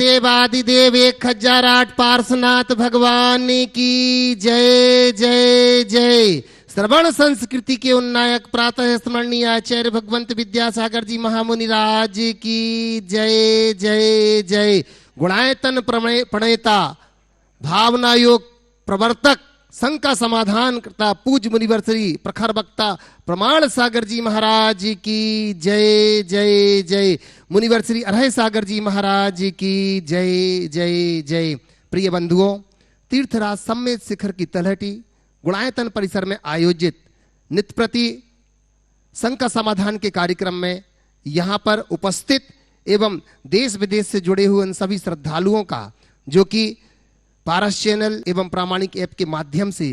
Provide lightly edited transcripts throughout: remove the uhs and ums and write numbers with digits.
देवादिदेव 1008 पार्श्वनाथ भगवान की जय जय जय। श्रवण संस्कृति के उन्नायक प्रातः स्मरणीय आचार्य भगवंत विद्यासागर जी महामुनि राज की जय जय जय। गुणायतन प्रणेता, भावना योग प्रवर्तक, शंका समाधान करता पूज्य मुनिवर श्री प्रखर वक्ता प्रमाण सागर जी महाराज की जय जय जय। मुनिवर श्री अरह सागर जी महाराज की जय जय जय। प्रिय बंधुओं, तीर्थराज सम्मेत शिखर की तलहटी गुणायतन परिसर में आयोजित नित्य प्रति शंका समाधान के कार्यक्रम में यहाँ पर उपस्थित एवं देश विदेश से जुड़े हुए उन सभी श्रद्धालुओं का जो कि पारस चैनल एवं प्रामाणिक ऐप के माध्यम से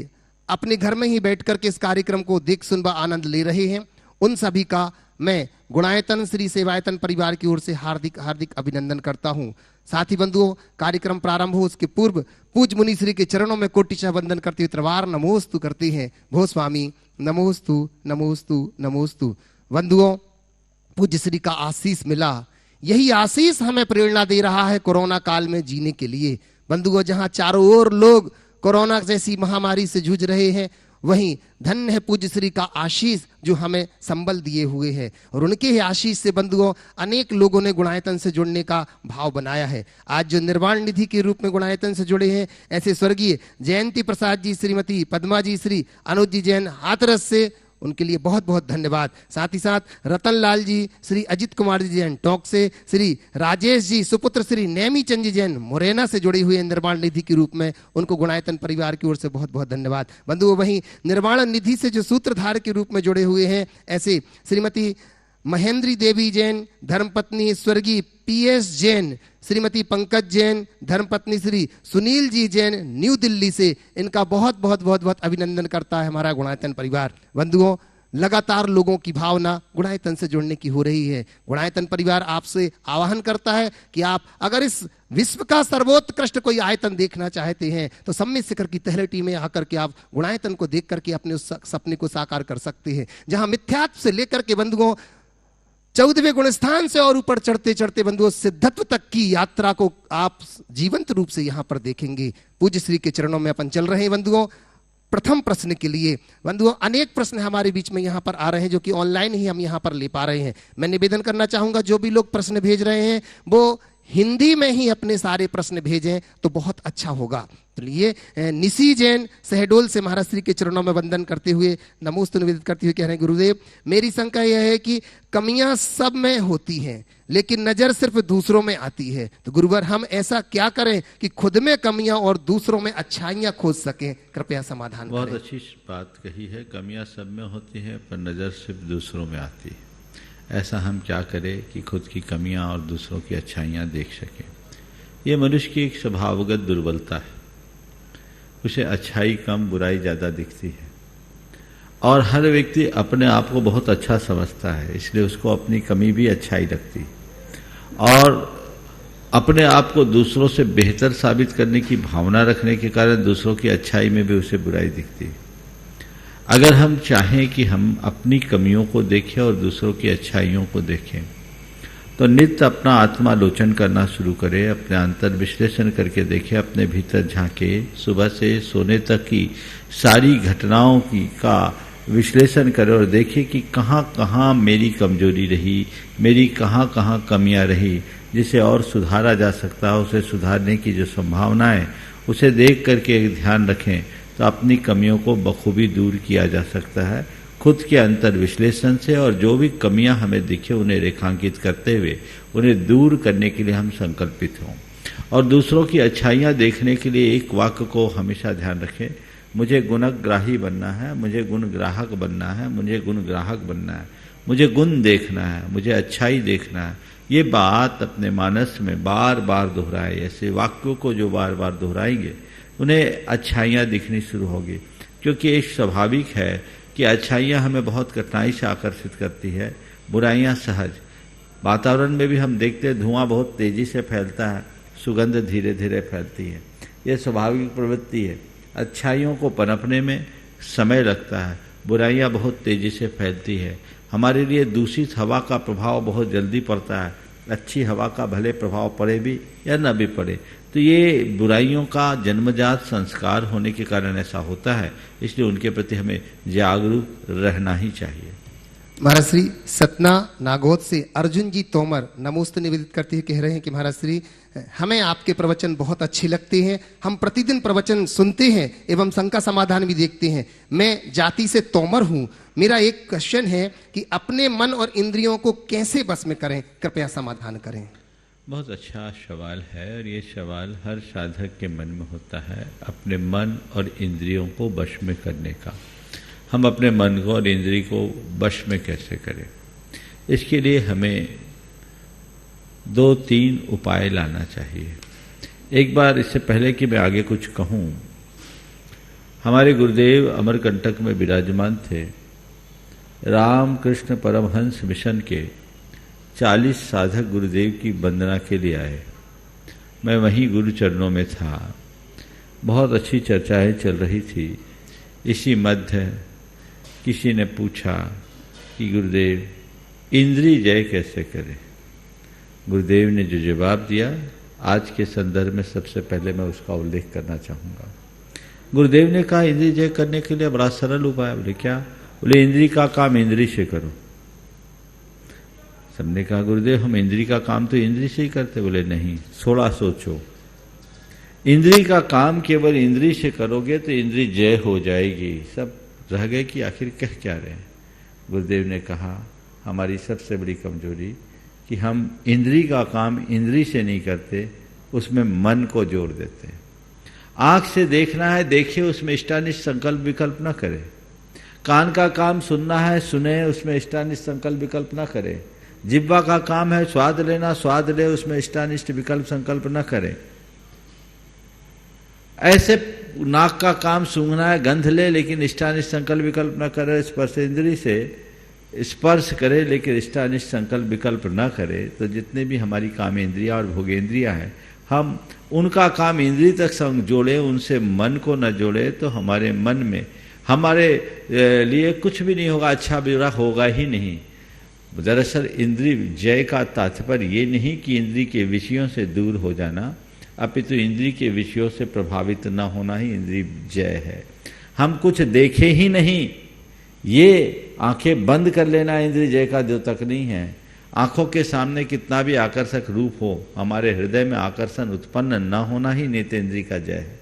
अपने घर में ही बैठ करके इस कार्यक्रम को देख सुन व आनंद ले रहे हैं, उन सभी का मैं गुणायतन श्री सेवायतन परिवार की ओर से हार्दिक हार्दिक अभिनंदन करता हूं। साथी बंधुओं, कार्यक्रम प्रारंभ हो उसके पूर्व पूज्य मुनि श्री के चरणों में कोटिशा वंदन करते हुए त्रिवार नमोस्तु करते हैं। भो स्वामी नमोस्तु नमोस्तु नमोस्तु। बंधुओं, पूज्य श्री का आशीष मिला, यही आशीष हमें प्रेरणा दे रहा है कोरोना काल में जीने के लिए। बंधुओं, जहां चारों ओर लोग कोरोना जैसी महामारी से जूझ रहे हैं, वहीं धन्य है पूज्य श्री का आशीष जो हमें संबल दिए हुए है, और उनके ही आशीष से बंधुओं अनेक लोगों ने गुणायतन से जुड़ने का भाव बनाया है। आज जो निर्वाण निधि के रूप में गुणायतन से जुड़े हैं, ऐसे स्वर्गीय जयंती प्रसाद जी, श्रीमती पद्मा जी, श्री अनुज जी जैन हाथरस से, उनके लिए बहुत बहुत धन्यवाद। साथ ही साथ रतन लाल जी, श्री अजित कुमार जी जैन टोंक से, श्री राजेश जी सुपुत्र श्री नेमी चंद जी जैन मुरैना से जुड़ी हुई निर्वाण निधि के रूप में, उनको गुणायतन परिवार की ओर से बहुत बहुत धन्यवाद। बंधुओं, वहीं निर्वाण निधि से जो सूत्रधार के रूप में जुड़े हुए हैं, ऐसे श्रीमती महेंद्री देवी जैन, धर्मपत्नी स्वर्गीय PS जैन, श्रीमती पंकज जैन, धर्मपत्नी श्री सुनील जी जैन न्यू दिल्ली से, इनका बहुत बहुत बहुत बहुत अभिनंदन करता है हमारा गुणायतन परिवार। बंधुओं, लगातार लोगों की भावना गुणायतन से जुड़ने की हो रही है। गुणायतन परिवार आपसे आह्वान करता है कि आप अगर इस विश्व का सर्वोत्कृष्ट कोई आयतन देखना चाहते हैं तो सम्मेत शिखर की तलहटी में आकर के आप गुणायतन को देख करके अपने उस सपने को साकार कर सकते हैं, जहां मिथ्यात्व से लेकर के बंधुओं 14वें गुण स्थान से और ऊपर चढ़ते चढ़ते बंधुओं सिद्धत्व तक की यात्रा को आप जीवंत रूप से यहां पर देखेंगे। पूज्य श्री के चरणों में अपन चल रहे हैं। बंधुओं, प्रथम प्रश्न के लिए बंधुओं अनेक प्रश्न हमारे बीच में यहां पर आ रहे हैं जो कि ऑनलाइन ही हम यहां पर ले पा रहे हैं। मैं निवेदन करना चाहूंगा, जो भी लोग प्रश्न भेज रहे हैं वो हिंदी में ही अपने सारे प्रश्न भेजें तो बहुत अच्छा होगा। चलिए, निशी जैन शहडोल से महाराज श्री के चरणों में वंदन करते हुए नमोस्तु निवेदित करते हुए कह रहे हैं, गुरुदेव मेरी शंका यह है कि कमियां सब में होती हैं लेकिन नजर सिर्फ दूसरों में आती है, तो गुरुवर हम ऐसा क्या करें कि खुद में कमियां और दूसरों में अच्छाइयां खोज सकें? कृपया समाधान बहुत करें। अच्छी बात कही है, कमियां सब में होती है पर नजर सिर्फ दूसरों में आती है। ऐसा हम क्या करें कि खुद की कमियां और दूसरों की अच्छाइयां देख सकें? ये मनुष्य की एक स्वभावगत दुर्बलता है, उसे अच्छाई कम बुराई ज़्यादा दिखती है, और हर व्यक्ति अपने आप को बहुत अच्छा समझता है, इसलिए उसको अपनी कमी भी अच्छाई लगती है, और अपने आप को दूसरों से बेहतर साबित करने की भावना रखने के कारण दूसरों की अच्छाई में भी उसे बुराई दिखती है। अगर हम चाहें कि हम अपनी कमियों को देखें और दूसरों की अच्छाइयों को देखें तो नित्य अपना आत्मालोचन करना शुरू करें, अपने अंतर विश्लेषण करके देखें, अपने भीतर झांके, सुबह से सोने तक की सारी घटनाओं की का विश्लेषण करें और देखें कि कहाँ कहाँ मेरी कमजोरी रही, मेरी कहाँ कहाँ कमियां रही, जिसे और सुधारा जा सकता है। उसे सुधारने की जो संभावना है उसे देख करके ध्यान रखें तो अपनी कमियों को बखूबी दूर किया जा सकता है खुद के अंतर विश्लेषण से। और जो भी कमियां हमें दिखे उन्हें रेखांकित करते हुए उन्हें दूर करने के लिए हम संकल्पित हों। और दूसरों की अच्छाइयां देखने के लिए एक वाक्य को हमेशा ध्यान रखें, मुझे गुणग्राही बनना है, मुझे गुणग्राहक बनना है, मुझे गुणग्राहक बनना है, मुझे गुण देखना है, मुझे अच्छाई देखना है। ये बात अपने मानस में बार बार दोहराए। ऐसे वाक्यों को जो बार बार दोहराएंगे उन्हें अच्छाइयाँ दिखनी शुरू होगी, क्योंकि एक स्वाभाविक है कि अच्छाइयाँ हमें बहुत कठिनाई से आकर्षित करती है, बुराइयाँ सहज। वातावरण में भी हम देखते हैं धुआं बहुत तेज़ी से फैलता है, सुगंध धीरे धीरे फैलती है, ये स्वाभाविक प्रवृत्ति है। अच्छाइयों को पनपने में समय लगता है, बुराइयाँ बहुत तेज़ी से फैलती है। हमारे लिए दूषित हवा का प्रभाव बहुत जल्दी पड़ता है, अच्छी हवा का भले प्रभाव पड़े भी या न भी पड़े। तो ये बुराइयों का जन्मजात संस्कार होने के कारण ऐसा होता है, इसलिए उनके प्रति हमें जागरूक रहना ही चाहिए। महाराज श्री सतना नागौद से अर्जुन जी तोमर नमोस्तु निवेदित करते हुए कह रहे हैं कि महाराज श्री हमें आपके प्रवचन बहुत अच्छे लगते हैं, हम प्रतिदिन प्रवचन सुनते हैं एवं शंका समाधान भी देखते हैं। मैं जाति से तोमर हूं, मेरा एक क्वेश्चन है कि अपने मन और इंद्रियों को कैसे बस में करें, कृपया समाधान करें। बहुत अच्छा सवाल है और ये सवाल हर साधक के मन में होता है, अपने मन और इंद्रियों को वश में करने का। हम अपने मन को और इंद्रिय को वश में कैसे करें, इसके लिए हमें 2-3 उपाय लाना चाहिए। एक बार इससे पहले कि मैं आगे कुछ कहूँ, हमारे गुरुदेव अमरकंटक में विराजमान थे। रामकृष्ण परमहंस मिशन के 40 साधक गुरुदेव की वंदना के लिए आए। मैं वहीं गुरु चरणों में था, बहुत अच्छी चर्चाएं चल रही थी। इसी मध्य किसी ने पूछा कि गुरुदेव इंद्रिय जय कैसे करें। गुरुदेव ने जो जवाब दिया, आज के संदर्भ में सबसे पहले मैं उसका उल्लेख करना चाहूँगा। गुरुदेव ने कहा इंद्रिय जय करने के लिए बड़ा सरल उपाय। बोले क्या? बोले इंद्रिय का काम इंद्रिय से करो। सबने कहा गुरुदेव हम इंद्रिय का काम तो इंद्रिय से ही करते। बोले नहीं, थोड़ा सोचो, इंद्रिय का काम केवल इंद्रिय से करोगे तो इंद्रिय जय हो जाएगी। सब रह गए कि आखिर कह क्या रहे हैं। गुरुदेव ने कहा हमारी सबसे बड़ी कमजोरी कि हम इंद्रिय का काम इंद्रिय से नहीं करते, उसमें मन को जोड़ देते हैं। आंख से देखना है, देखिए, उसमें इष्टानिष्ट संकल्प विकल्प न करें। कान का काम सुनना है, सुने, उसमें इष्टानिष्ट संकल्प विकल्प न करें। जिह्वा का काम है स्वाद लेना, स्वाद ले, उसमें इष्टानिष्ट विकल्प संकल्प न करें। ऐसे नाक का काम सूंघना है, गंध ले, लेकिन इष्टानिष्ट संकल्प विकल्प न करे। स्पर्श इंद्रिय से स्पर्श करे लेकिन इष्टानिष्ट संकल्प विकल्प न करे। तो जितने भी हमारी काम इंद्रिया और भोगेंद्रिया हैं, हम उनका काम इंद्रिय तक जोड़े, उनसे मन को न जोड़े, तो हमारे मन में हमारे लिए कुछ भी नहीं होगा, अच्छा बुरा होगा ही नहीं। दरअसल इंद्रिय जय का तात्पर्य ये नहीं कि इंद्रिय के विषयों से दूर हो जाना, अपितु इंद्रिय के विषयों से प्रभावित न होना ही इंद्रिय जय है। हम कुछ देखे ही नहीं, ये आंखें बंद कर लेना इंद्रिय जय का द्योतक नहीं है। आंखों के सामने कितना भी आकर्षक रूप हो, हमारे हृदय में आकर्षण उत्पन्न न होना ही नेत्रेंद्रिय का जय है।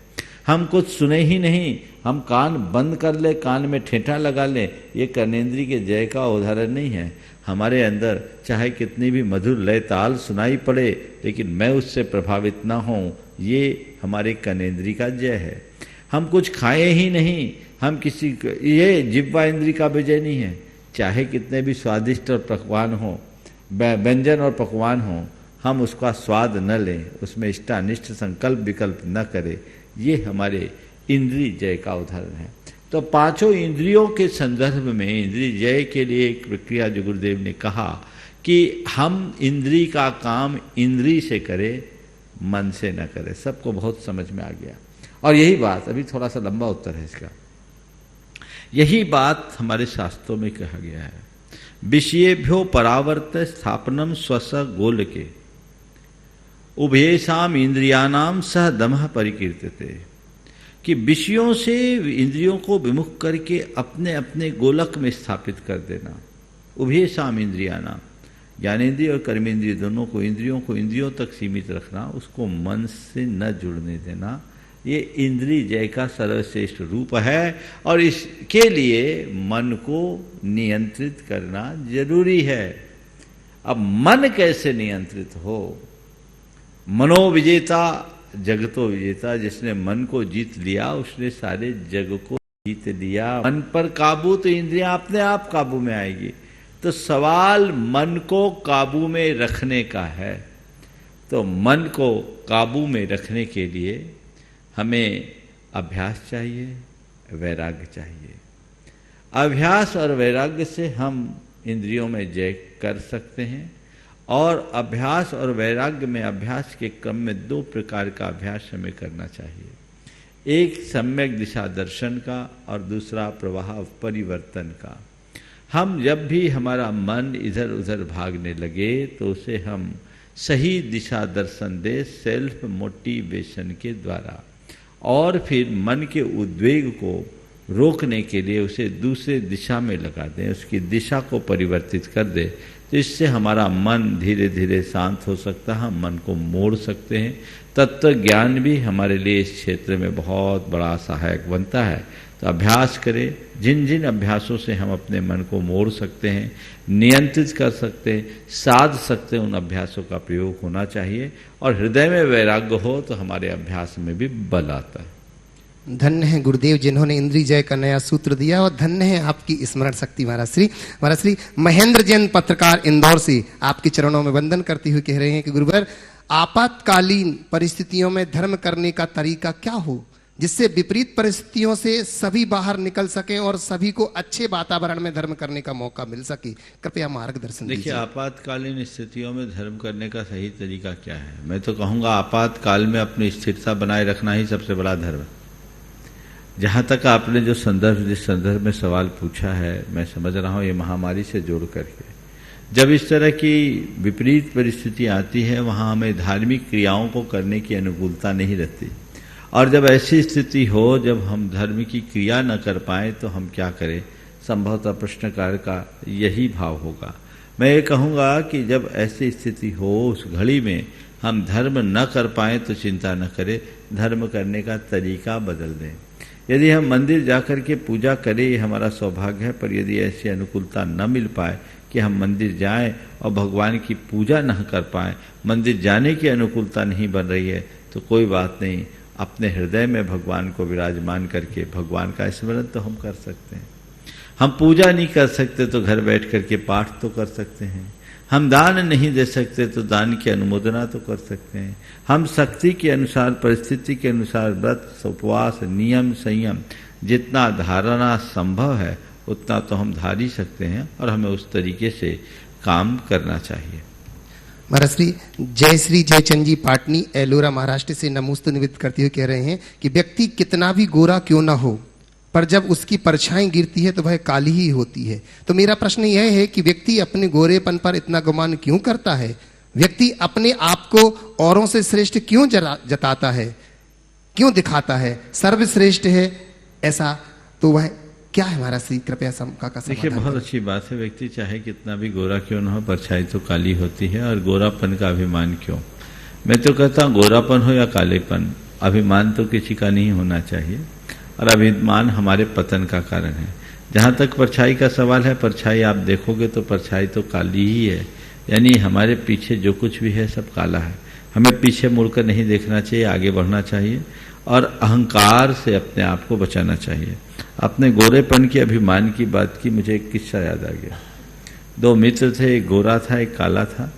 हम कुछ सुने ही नहीं, हम कान बंद कर ले, कान में ठेठा लगा ले, ये कर्णेंद्रिय के जय का उदाहरण नहीं है। हमारे अंदर चाहे कितनी भी मधुर लय ताल सुनाई पड़े, लेकिन मैं उससे प्रभावित ना हूँ, ये हमारे कर्णेंद्रिय का जय है। हम कुछ खाए ही नहीं, हम किसी, ये जिह्वा इंद्रिय का विजय नहीं है। चाहे कितने भी स्वादिष्ट और पकवान हो, व्यंजन और पकवान हो, हम उसका स्वाद न लें, उसमें इष्टानिष्ट संकल्प विकल्प न करें, ये हमारे इंद्रिय जय का उदाहरण है। तो पांचों इंद्रियों के संदर्भ में इंद्रिय जय के लिए एक प्रक्रिया जो गुरुदेव ने कहा कि हम इंद्रिय का काम इंद्रिय से करें, मन से न करें। सबको बहुत समझ में आ गया। और यही बात, अभी थोड़ा सा लंबा उत्तर है इसका, यही बात हमारे शास्त्रों में कहा गया है। विषयेभ्यो परावर्त स्थापनम स्वस गोल के उभयेषाम इंद्रियानाम सह दमः परिकीर्तते, कि विषयों से इंद्रियों को विमुख करके अपने अपने गोलक में स्थापित कर देना। उभयेषाम इंद्रियानाम, ज्ञानेन्द्रिय और कर्मेंद्रिय दोनों को, इंद्रियों को इंद्रियों तक सीमित रखना, उसको मन से न जुड़ने देना, ये इंद्रिय जय का सर्वश्रेष्ठ रूप है। और इसके लिए मन को नियंत्रित करना जरूरी है। अब मन कैसे नियंत्रित हो? मनोविजेता जगतो विजेता, जिसने मन को जीत लिया उसने सारे जग को जीत लिया। मन पर काबू तो इंद्रियां अपने आप काबू में आएगी। तो सवाल मन को काबू में रखने का है। तो मन को काबू में रखने के लिए हमें अभ्यास चाहिए, वैराग्य चाहिए। अभ्यास और वैराग्य से हम इंद्रियों में जय कर सकते हैं। और अभ्यास और वैराग्य में, अभ्यास के क्रम में 2 प्रकार का अभ्यास हमें करना चाहिए। एक सम्यक दिशा दर्शन का और दूसरा प्रवाह परिवर्तन का। हम जब भी हमारा मन इधर उधर भागने लगे तो उसे हम सही दिशा दर्शन दे सेल्फ मोटिवेशन के द्वारा, और फिर मन के उद्वेग को रोकने के लिए उसे दूसरे दिशा में लगा दें, उसकी दिशा को परिवर्तित कर दे, तो इससे हमारा मन धीरे धीरे शांत हो सकता है, हम मन को मोड़ सकते हैं। तत्व ज्ञान भी हमारे लिए इस क्षेत्र में बहुत बड़ा सहायक बनता है। तो अभ्यास करें, जिन जिन अभ्यासों से हम अपने मन को मोड़ सकते हैं, नियंत्रित कर सकते हैं, साध सकते हैं, उन अभ्यासों का प्रयोग होना चाहिए। और हृदय में वैराग्य हो तो हमारे अभ्यास में भी बल आता है। धन्य है गुरुदेव जिन्होंने इंद्रिय जय का नया सूत्र दिया, और धन्य है आपकी स्मरण शक्ति। महाराज श्री महेंद्र जैन पत्रकार इंदौर से आपके चरणों में वंदन करते हुए कह रहे हैं कि गुरुवर, आपातकालीन परिस्थितियों में धर्म करने का तरीका क्या हो जिससे विपरीत परिस्थितियों से सभी बाहर निकल सकें और सभी को अच्छे वातावरण में धर्म करने का मौका मिल सके, कृपया मार्गदर्शन दीजिए। देखिए, आपातकालीन स्थितियों में धर्म करने का सही तरीका क्या है? मैं तो कहूँगा आपातकाल में अपनी स्थिरता बनाए रखना ही सबसे बड़ा धर्म है। जहाँ तक आपने जो जिस संदर्भ में सवाल पूछा है, मैं समझ रहा हूँ ये महामारी से जोड़ करके, जब इस तरह की विपरीत परिस्थिति आती है वहाँ हमें धार्मिक क्रियाओं को करने की अनुकूलता नहीं रहती। और जब ऐसी स्थिति हो जब हम धर्म की क्रिया न कर पाएँ तो हम क्या करें? संभवतः प्रश्नकार का यही भाव होगा। मैं ये कहूँगा कि जब ऐसी स्थिति हो, उस घड़ी में हम धर्म न कर पाएँ तो चिंता न करें, धर्म करने का तरीका बदल दें। यदि हम मंदिर जाकर के पूजा करें ये हमारा सौभाग्य है, पर यदि ऐसी अनुकूलता न मिल पाए कि हम मंदिर जाएं और भगवान की पूजा न कर पाएं, मंदिर जाने की अनुकूलता नहीं बन रही है, तो कोई बात नहीं, अपने हृदय में भगवान को विराजमान करके भगवान का स्मरण तो हम कर सकते हैं। हम पूजा नहीं कर सकते तो घर बैठ करके पाठ तो कर सकते हैं। हम दान नहीं दे सकते तो दान की अनुमोदना तो कर सकते हैं। हम शक्ति के अनुसार, परिस्थिति के अनुसार व्रत, उपवास, नियम, संयम जितना धारणा संभव है उतना तो हम धार ही सकते हैं, और हमें उस तरीके से काम करना चाहिए। महाराज श्री जयचंद जी पाटनी एलोरा महाराष्ट्र से नमोस्तु निवेदित करते हुए कह रहे हैं कि व्यक्ति कितना भी गोरा क्यों ना हो, पर जब उसकी परछाई गिरती है तो वह काली ही होती है। तो मेरा प्रश्न यह है कि व्यक्ति अपने गोरेपन पर इतना गुमान क्यों करता है? व्यक्ति अपने आप को औरों से श्रेष्ठ क्यों जताता है, क्यों दिखाता है? सर्वश्रेष्ठ है ऐसा तो वह क्या है? महाराज श्री कृपया का देखिए, बहुत अच्छी बात है। व्यक्ति चाहे कितना भी गोरा क्यों ना हो, परछाई तो काली होती है। और गोरापन का अभिमान क्यों? मैं तो कहता हूँ गोरापन हो या कालेपन, अभिमान तो किसी का नहीं होना चाहिए, और अभिमान हमारे पतन का कारण है। जहाँ तक परछाई का सवाल है, परछाई आप देखोगे तो परछाई तो काली ही है, यानी हमारे पीछे जो कुछ भी है सब काला है। हमें पीछे मुड़कर नहीं देखना चाहिए, आगे बढ़ना चाहिए, और अहंकार से अपने आप को बचाना चाहिए। अपने गोरेपन की, अभिमान की बात की, मुझे एक किस्सा याद आ गया। दो मित्र थे, एक गोरा था एक काला था।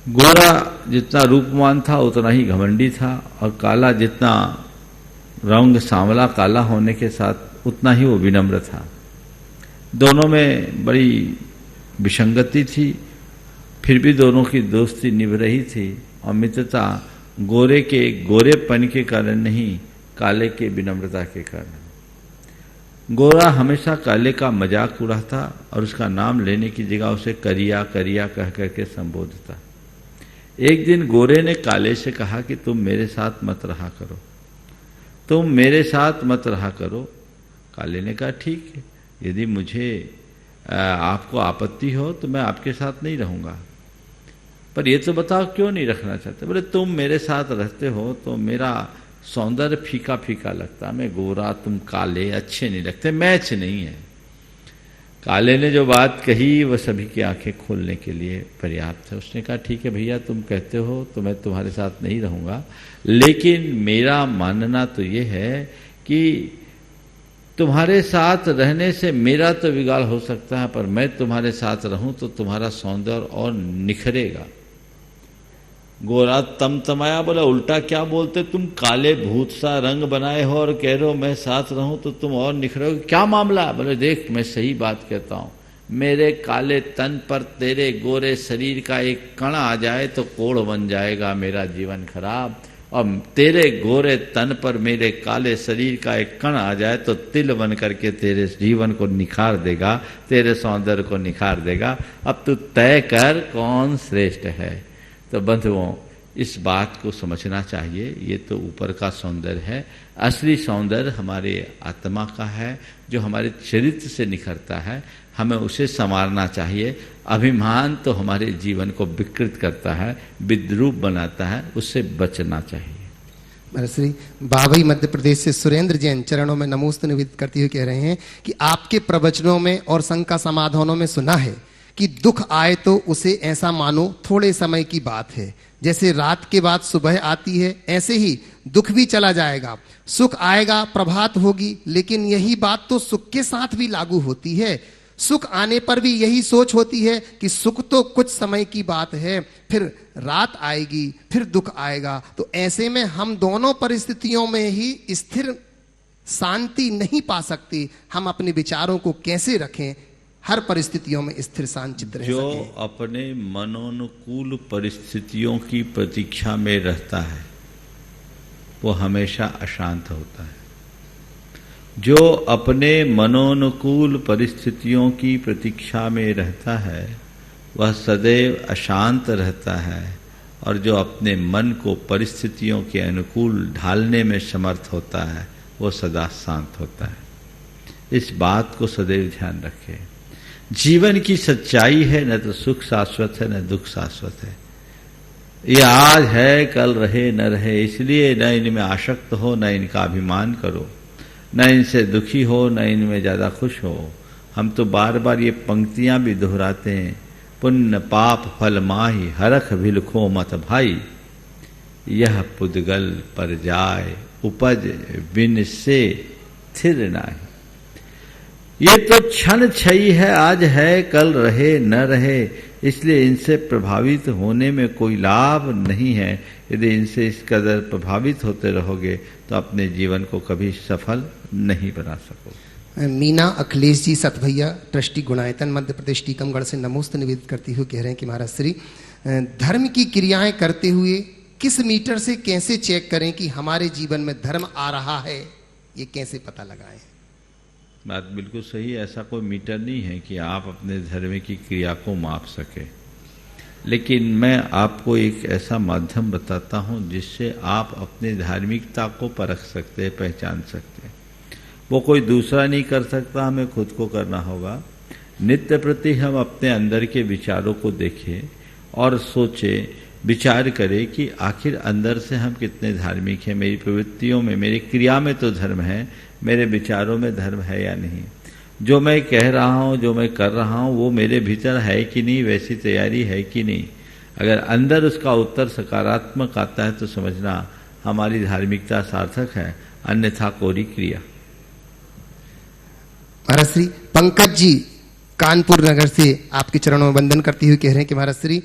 गोरा जितना रूपवान था उतना ही घमंडी था, और काला जितना रंग सांवला काला होने के साथ उतना ही वो विनम्र था। दोनों में बड़ी विसंगति थी, फिर भी दोनों की दोस्ती निभ रही थी, और मित्रता गोरे के गोरेपन के कारण नहीं, काले के विनम्रता के कारण। गोरा हमेशा काले का मजाक उड़ाता और उसका नाम लेने की जगह उसे करिया करिया कह करके संबोधता। एक दिन गोरे ने काले से कहा कि तुम मेरे साथ मत रहा करो, तुम मेरे साथ मत रहा करो। काले ने कहा ठीक है, यदि मुझे आपको आपत्ति हो तो मैं आपके साथ नहीं रहूँगा, पर ये तो बताओ क्यों नहीं रखना चाहते? बोले तुम मेरे साथ रहते हो तो मेरा सौंदर्य फीका फीका लगता, मैं गोरा तुम काले, अच्छे नहीं लगते, मैच नहीं है। काले ने जो बात कही वह सभी की आंखें खोलने के लिए पर्याप्त है। उसने कहा ठीक है भैया, तुम कहते हो तो मैं तुम्हारे साथ नहीं रहूँगा, लेकिन मेरा मानना तो ये है कि तुम्हारे साथ रहने से मेरा तो बिगाड़ हो सकता है, पर मैं तुम्हारे साथ रहूं तो तुम्हारा सौंदर्य और निखरेगा। गोरा तमतमाया, बोला उल्टा क्या बोलते, तुम काले भूत सा रंग बनाए हो और कह रहे हो मैं साथ रहूं तो तुम और निखरोगे, क्या मामला? बोले देख, मैं सही बात कहता हूं, मेरे काले तन पर तेरे गोरे शरीर का एक कण आ जाए तो कोढ़ बन जाएगा मेरा जीवन खराब। और तेरे गोरे तन पर मेरे काले शरीर का एक कण आ जाए तो तिल बन करके तेरे जीवन को निखार देगा, तेरे सौंदर्य को निखार देगा। अब तू तय कर कौन श्रेष्ठ है। तो बंधुओं, इस बात को समझना चाहिए। ये तो ऊपर का सौंदर्य है, असली सौंदर्य हमारे आत्मा का है, जो हमारे चरित्र से निखरता है। हमें उसे संवारना चाहिए। अभिमान तो हमारे जीवन को विकृत करता है, विद्रूप बनाता है, उससे बचना चाहिए। श्री बाबई मध्य प्रदेश से सुरेंद्र जैन चरणों में नमोस्त निवेदित करते हुए कह रहे हैं कि आपके प्रवचनों में और शंका समाधानों में सुना है कि दुख आए तो उसे ऐसा मानो थोड़े समय की बात है, जैसे रात के बाद सुबह आती है, ऐसे ही दुख भी चला जाएगा। सुख आएगा, प्रभात होगी, लेकिन यही बात तो सुख के साथ भी लागू होती है। सुख आने पर भी यही सोच होती है कि सुख तो कुछ समय की बात है, फिर रात आएगी, फिर दुख आएगा। तो ऐसे में हम दोनों परिस्थितियों में ही स्थिर शांति नहीं पा सकते। हम अपने विचारों को कैसे रखें, हर परिस्थितियों में स्थिर शांत चित्त रह जो सके। अपने मनोनुकूल परिस्थितियों की प्रतीक्षा में रहता है वो हमेशा अशांत होता है। जो अपने मनोनुकूल परिस्थितियों की प्रतीक्षा में रहता है वह सदैव अशांत रहता है, और जो अपने मन को परिस्थितियों के अनुकूल ढालने में समर्थ होता है वो सदा शांत होता है। इस बात को सदैव ध्यान रखें। जीवन की सच्चाई है, न तो सुख शाश्वत है न दुख शाश्वत है। ये आज है, कल रहे न रहे, इसलिए न इनमें आसक्त हो, न इनका अभिमान करो, न इनसे दुखी हो, न इनमें ज्यादा खुश हो। हम तो बार बार ये पंक्तियां भी दोहराते हैं, पुण्य पाप फल माही हरख भिलखो मत भाई, यह पुद्गल पर जाए उपज बिन से थिर नाही। ये तो क्षण क्षयी है, आज है कल रहे न रहे, इसलिए इनसे प्रभावित होने में कोई लाभ नहीं है। यदि इनसे इस कदर प्रभावित होते रहोगे तो अपने जीवन को कभी सफल नहीं बना सकोगे। मीना अखिलेश जी सतभैया ट्रस्टी गुणायतन मध्य प्रदेश टीकमगढ़ से नमोस्त निवेदित करती हुए कह रहे हैं कि महाराज श्री, धर्म की क्रियाएं करते हुए किस मीटर से कैसे चेक करें कि हमारे जीवन में धर्म आ रहा है, ये कैसे पता लगाएं? बात बिल्कुल सही। ऐसा कोई मीटर नहीं है कि आप अपने धर्म की क्रिया को माप सके, लेकिन मैं आपको एक ऐसा माध्यम बताता हूं जिससे आप अपने धार्मिकता को परख सकते हैं, पहचान सकते हैं। वो कोई दूसरा नहीं कर सकता, हमें खुद को करना होगा। नित्य प्रति हम अपने अंदर के विचारों को देखें और सोचें, विचार करें कि आखिर अंदर से हम कितने धार्मिक हैं। मेरी प्रवृत्तियों में, मेरी क्रिया में तो धर्म है, मेरे विचारों में धर्म है या नहीं। जो मैं कह रहा हूँ, जो मैं कर रहा हूँ, वो मेरे भीतर है कि नहीं, वैसी तैयारी है कि नहीं। अगर अंदर उसका उत्तर सकारात्मक आता है तो समझना हमारी धार्मिकता सार्थक है, अन्यथा कोरी क्रिया। महाराज श्री पंकज जी कानपुर नगर से आपके चरणों में वंदन करते हुए कह रहे हैं कि महाराज श्री,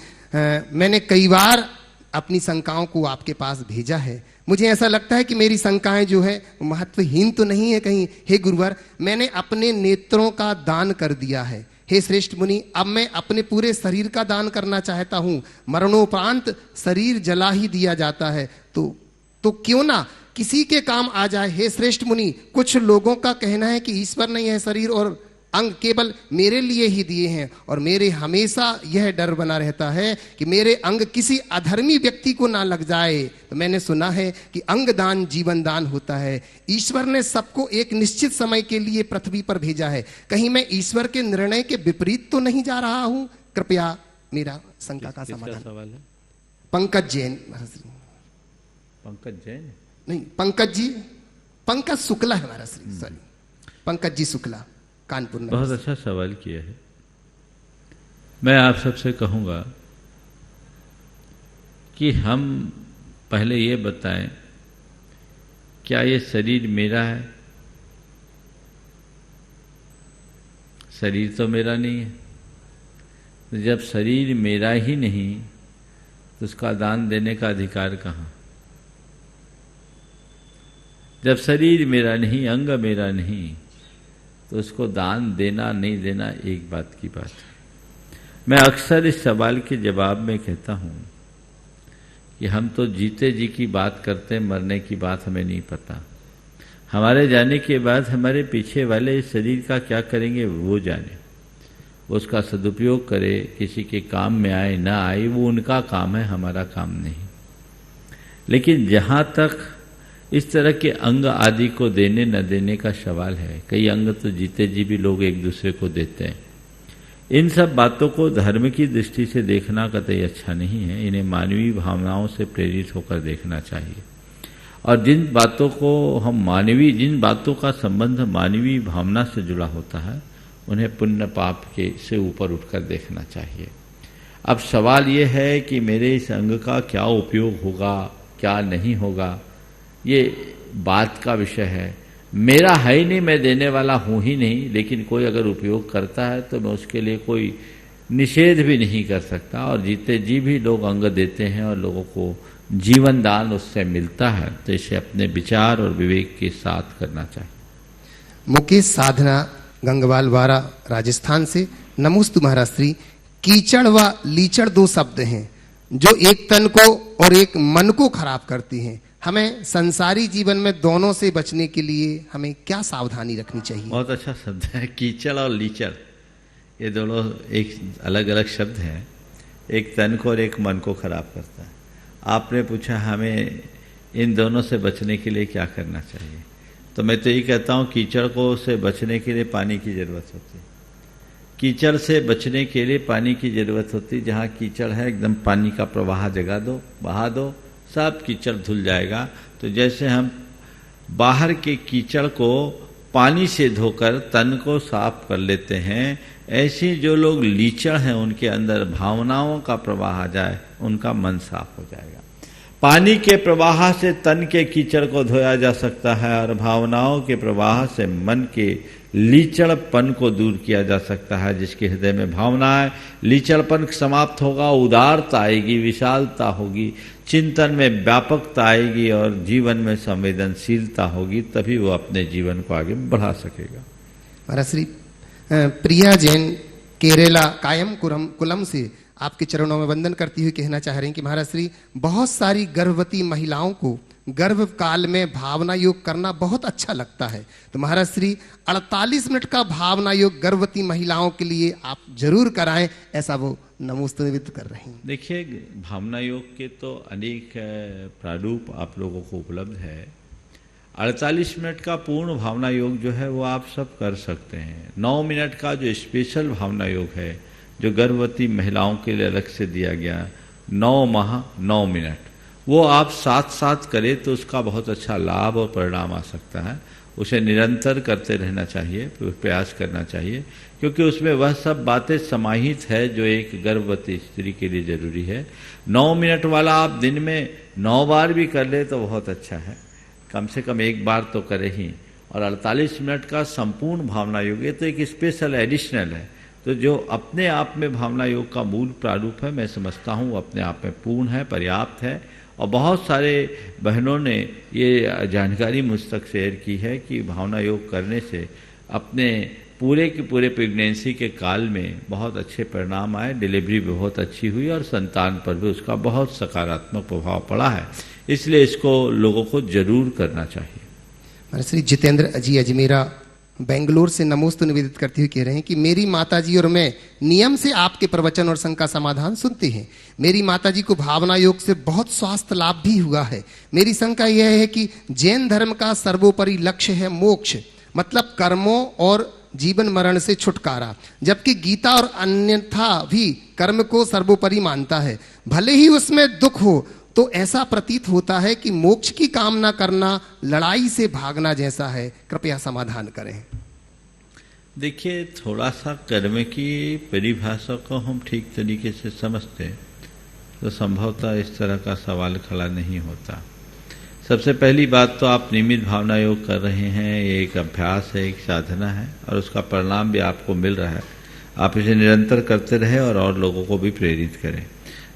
मैंने कई बार अपनी शंकाओं को आपके पास भेजा है। मुझे ऐसा लगता है कि मेरी शंकाएं जो है महत्वहीन तो नहीं है कहीं। हे गुरुवर, मैंने अपने नेत्रों का दान कर दिया है। हे श्रेष्ठ मुनि, अब मैं अपने पूरे शरीर का दान करना चाहता हूं। मरणोपरांत शरीर जला ही दिया जाता है, तो क्यों ना किसी के काम आ जाए। हे श्रेष्ठ मुनि, कुछ लोगों का कहना है कि ईश्वर ने यह शरीर और अंग केवल मेरे लिए ही दिए हैं, और मेरे हमेशा यह डर बना रहता है कि मेरे अंग किसी अधर्मी व्यक्ति को ना लग जाए। तो मैंने सुना है कि अंग दान जीवन दान होता है। ईश्वर ने सबको एक निश्चित समय के लिए पृथ्वी पर भेजा है। कहीं मैं ईश्वर के निर्णय के विपरीत तो नहीं जा रहा हूं? कृपया मेरा शंका का समाधान। सवाल है? पंकज जैन। पंकज जैन नहीं, पंकज जी, पंकज शुक्ला है महाराज श्री, सॉरी, पंकज जी शुक्ला, कानपुर। बहुत अच्छा सवाल किया है। मैं आप सबसे कहूंगा कि हम पहले ये बताएं, क्या ये शरीर मेरा है? शरीर तो मेरा नहीं है। तो जब शरीर मेरा ही नहीं तो उसका दान देने का अधिकार कहाँ? जब शरीर मेरा नहीं, अंग मेरा नहीं, तो उसको दान देना नहीं देना एक बात की बात है। मैं अक्सर इस सवाल के जवाब में कहता हूं कि हम तो जीते जी की बात करते हैं, मरने की बात हमें नहीं पता। हमारे जाने के बाद हमारे पीछे वाले इस शरीर का क्या करेंगे वो जाने, वो उसका सदुपयोग करे, किसी के काम में आए ना आए वो उनका काम है, हमारा काम नहीं। लेकिन जहाँ तक इस तरह के अंग आदि को देने न देने का सवाल है, कई अंग तो जीते जी भी लोग एक दूसरे को देते हैं। इन सब बातों को धर्म की दृष्टि से देखना कतई अच्छा नहीं है, इन्हें मानवीय भावनाओं से प्रेरित होकर देखना चाहिए। और जिन बातों बातों का संबंध मानवीय भावना से जुड़ा होता है उन्हें पुण्य पाप के से ऊपर उठकर देखना चाहिए। अब सवाल ये है कि मेरे इस अंग का क्या उपयोग होगा, क्या नहीं होगा, ये बात का विषय है। मेरा है ही नहीं, मैं देने वाला हूँ ही नहीं, लेकिन कोई अगर उपयोग करता है तो मैं उसके लिए कोई निषेध भी नहीं कर सकता। और जीते जी भी लोग अंग देते हैं और लोगों को जीवन दान उससे मिलता है, तो इसे अपने विचार और विवेक के साथ करना चाहिए। मुकेश साधना गंगवालवाड़ा राजस्थान से। नमोस्तु महाराज श्री। कीचड़ व लीचड़ दो शब्द हैं जो एक तन को और एक मन को खराब करती हैं। हमें संसारी जीवन में दोनों से बचने के लिए हमें क्या सावधानी रखनी चाहिए? बहुत अच्छा शब्द है कीचड़ और लीचड़, ये दोनों एक अलग अलग शब्द हैं, एक तन को और एक मन को खराब करता है। आपने पूछा हमें इन दोनों से बचने के लिए क्या करना चाहिए, तो मैं तो ये कहता हूँ कीचड़ को से बचने के लिए पानी की जरूरत होती है। कीचड़ से बचने के लिए पानी की जरूरत होती है। जहाँ कीचड़ है एकदम पानी का प्रवाह जगा दो, बहा दो, सब कीचड़ धुल जाएगा। तो जैसे हम बाहर के कीचड़ को पानी से धोकर तन को साफ कर लेते हैं, ऐसे जो लोग लीचड़ हैं उनके अंदर भावनाओं का प्रवाह आ जाए, उनका मन साफ हो जाएगा। पानी के प्रवाह से तन के कीचड़ को धोया जा सकता है और भावनाओं के प्रवाह से मन के लीचड़पन को दूर किया जा सकता है। जिसके हृदय में भावना है, लीचड़पन समाप्त होगा, उदारता आएगी, विशालता होगी, चिंतन में व्यापकता आएगी और जीवन में संवेदनशीलता होगी, तभी वो अपने जीवन को आगे बढ़ा सकेगा। महाराज श्री प्रिया जैन केरला कायम कुलम से आपके चरणों में वंदन करती हुई कहना चाह रही हैं कि महाराज श्री बहुत सारी गर्भवती महिलाओं को गर्भ काल में भावना योग करना बहुत अच्छा लगता है, तो महाराज श्री 48 मिनट का भावना योग गर्भवती महिलाओं के लिए आप जरूर कराएं, ऐसा वो नमोस्तुनित कर रही हैं। देखिए, भावना योग के तो अनेक प्रारूप आप लोगों को उपलब्ध है। 48 मिनट का पूर्ण भावना योग जो है वो आप सब कर सकते हैं। 9 मिनट का जो स्पेशल भावना योग है जो गर्भवती महिलाओं के लिए अलग से दिया गया, 9 माह 9 मिनट, वो आप साथ साथ करें तो उसका बहुत अच्छा लाभ और परिणाम आ सकता है। उसे निरंतर करते रहना चाहिए, प्रयास करना चाहिए, क्योंकि उसमें वह सब बातें समाहित है जो एक गर्भवती स्त्री के लिए जरूरी है। 9 मिनट वाला आप दिन में 9 बार भी कर ले तो बहुत अच्छा है, कम से कम एक बार तो करे ही। और 48 मिनट का संपूर्ण भावना योग ये तो एक स्पेशल एडिशनल है, तो जो अपने आप में भावना योग का मूल प्रारूप है, मैं समझता हूँ अपने आप में पूर्ण है, पर्याप्त है। और बहुत सारे बहनों ने ये जानकारी मुझ तक शेयर की है कि भावना योग करने से अपने पूरे के पूरे प्रेगनेंसी के काल में बहुत अच्छे परिणाम आए, डिलीवरी भी बहुत अच्छी हुई और संतान पर भी उसका बहुत सकारात्मक प्रभाव पड़ा है। इसलिए इसको लोगों को जरूर करना चाहिए। महाराज श्री जितेंद्र जी अजमेरा बेंगलोर से नमोस्तु निवेदित करते हुए कह रहे हैं कि मेरी माताजी और मैं नियम से आपके प्रवचन और शंका समाधान सुनते हैं। मेरी माताजी को भावना योग से बहुत स्वास्थ्य लाभ भी हुआ है। मेरी शंका यह है कि जैन धर्म का सर्वोपरि लक्ष्य है मोक्ष, मतलब कर्मों और जीवन मरण से छुटकारा, जबकि गीता और अन्यथा भी कर्म को सर्वोपरि मानता है। भले ही उसमें दुख हो, तो ऐसा प्रतीत होता है कि मोक्ष की कामना करना लड़ाई से भागना जैसा है। कृपया समाधान करें। देखिए, थोड़ा सा कर्म की परिभाषा को हम ठीक तरीके से समझते तो संभवतः इस तरह का सवाल खड़ा नहीं होता। सबसे पहली बात तो आप नियमित भावना योग कर रहे हैं, ये एक अभ्यास है, एक साधना है और उसका परिणाम भी आपको मिल रहा है। आप इसे निरंतर करते रहे और लोगों को भी प्रेरित करें।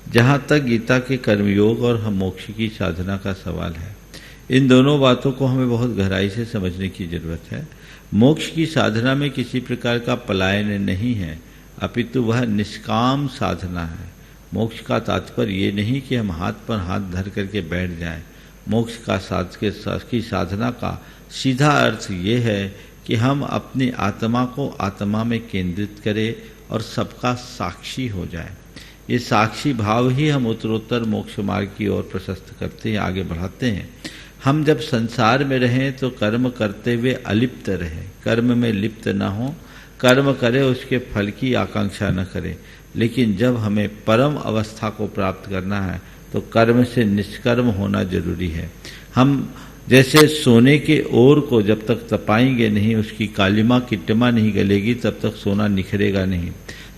जहाँ तक गीता के कर्मयोग और हम मोक्ष की साधना का सवाल है, इन दोनों बातों को हमें बहुत गहराई से समझने की जरूरत है। मोक्ष की साधना में किसी प्रकार का पलायन नहीं है, अपितु वह निष्काम साधना है। मोक्ष का तात्पर्य ये नहीं कि हम हाथ पर हाथ धर करके बैठ जाएं। मोक्ष का की साधना का सीधा अर्थ ये है कि हम अपनी आत्मा को आत्मा में केंद्रित करें और सबका साक्षी हो जाए। ये साक्षी भाव ही हम उत्तरोत्तर मोक्ष मार्ग की ओर प्रशस्त करते हैं, आगे बढ़ाते हैं। हम जब संसार में रहें तो कर्म करते हुए अलिप्त रहें, कर्म में लिप्त न हो, कर्म करे उसके फल की आकांक्षा न करें। लेकिन जब हमें परम अवस्था को प्राप्त करना है तो कर्म से निष्कर्म होना जरूरी है। हम जैसे सोने के ओर को जब तक तपाएंगे नहीं, उसकी कालिमा किटमा नहीं गलेगी, तब तक सोना निखरेगा नहीं।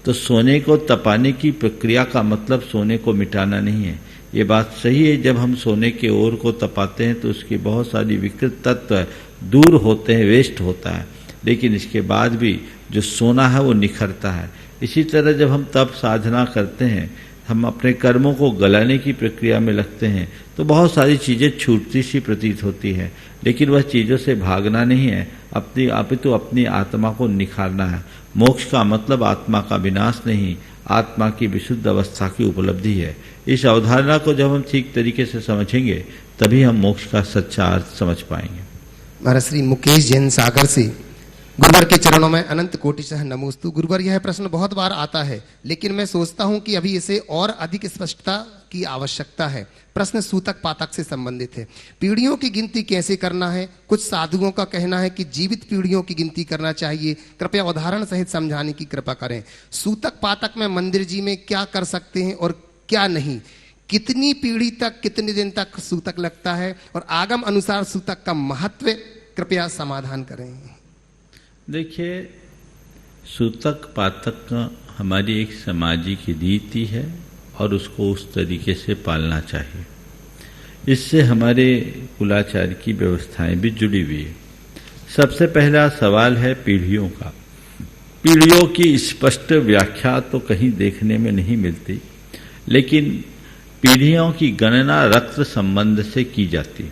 तो सोने को तपाने की प्रक्रिया का मतलब सोने को मिटाना नहीं है। ये बात सही है, जब हम सोने के ओर को तपाते हैं तो उसकी बहुत सारी विकृत तत्व दूर होते हैं, वेस्ट होता है, लेकिन इसके बाद भी जो सोना है वो निखरता है। इसी तरह जब हम तप साधना करते हैं, हम अपने कर्मों को गलाने की प्रक्रिया में लगते हैं, तो बहुत सारी चीज़ें छूटती सी प्रतीत होती है, लेकिन वह चीज़ों से भागना नहीं है, अपनी आत्मा को निखारना है। मोक्ष का मतलब आत्मा का विनाश नहीं, आत्मा की विशुद्ध अवस्था की उपलब्धि है। इस अवधारणा को जब हम ठीक तरीके से समझेंगे तभी हम मोक्ष का सच्चा अर्थ समझ पाएंगे। महाराज श्री मुकेश जैन सागर से गुरुवर के चरणों में अनंत कोटिशः नमोस्तु। गुरुवर, यह प्रश्न बहुत बार आता है, लेकिन मैं सोचता हूं कि अभी इसे और अधिक स्पष्टता की आवश्यकता है। प्रश्न सूतक पातक से संबंधित है। पीढ़ियों की गिनती कैसे करना है? कुछ साधुओं का कहना है कि जीवित पीढ़ियों की गिनती करना चाहिए। कृपया उदाहरण सहित समझाने की कृपा करें। सूतक पातक में मंदिर जी में क्या कर सकते हैं और क्या नहीं? कितनी पीढ़ी तक, कितने दिन तक सूतक लगता है और आगम अनुसार सूतक का महत्व कृपया समाधान करें। देखिए, सूतक पातक हमारी एक सामाजिक रीति है और उसको उस तरीके से पालना चाहिए। इससे हमारे कुलाचार की व्यवस्थाएं भी जुड़ी हुई है। सबसे पहला सवाल है पीढ़ियों का। पीढ़ियों की स्पष्ट व्याख्या तो कहीं देखने में नहीं मिलती, लेकिन पीढ़ियों की गणना रक्त संबंध से की जाती।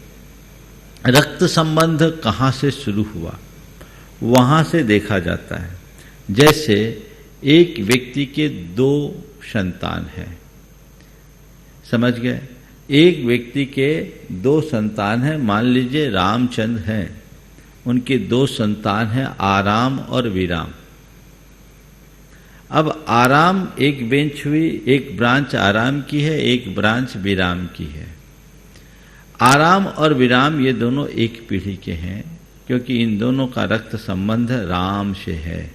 रक्त संबंध कहाँ से शुरू हुआ वहां से देखा जाता है। जैसे एक व्यक्ति के 2 संतान हैं, समझ गए? एक व्यक्ति के 2 संतान हैं, मान लीजिए रामचंद्र हैं, उनके 2 संतान हैं आराम और विराम। अब आराम एक बेंच हुई, एक ब्रांच आराम की है, एक ब्रांच विराम की है। आराम और विराम ये दोनों एक पीढ़ी के हैं, क्योंकि इन दोनों का रक्त संबंध राम से है।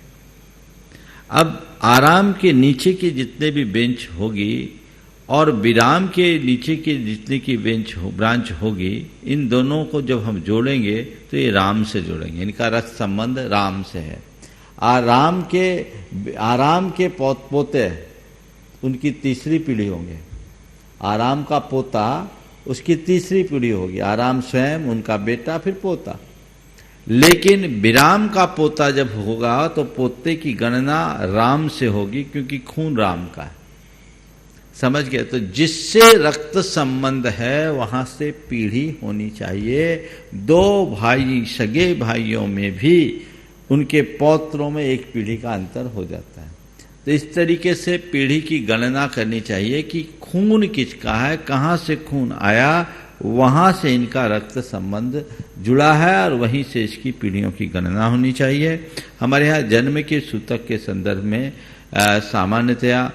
अब आराम के नीचे की जितने भी बेंच होगी और विराम के नीचे की जितने की ब्रांच होगी, इन दोनों को जब हम जोड़ेंगे तो ये राम से जोड़ेंगे, इनका रक्त संबंध राम से है। आराम के पोते उनकी तीसरी पीढ़ी होंगे। आराम का पोता उसकी तीसरी पीढ़ी होगी, आराम स्वयं, उनका बेटा, फिर पोता। लेकिन विराम का पोता जब होगा तो पोते की गणना राम से होगी, क्योंकि खून राम का है। समझ गए? तो जिससे रक्त संबंध है वहां से पीढ़ी होनी चाहिए। 2 भाई, सगे भाइयों में भी उनके पौत्रों में एक पीढ़ी का अंतर हो जाता है। तो इस तरीके से पीढ़ी की गणना करनी चाहिए कि खून किसका है, कहाँ से खून आया, वहां से इनका रक्त संबंध जुड़ा है और वहीं से इसकी पीढ़ियों की गणना होनी चाहिए। हमारे यहाँ जन्म के सूतक के संदर्भ में सामान्यतया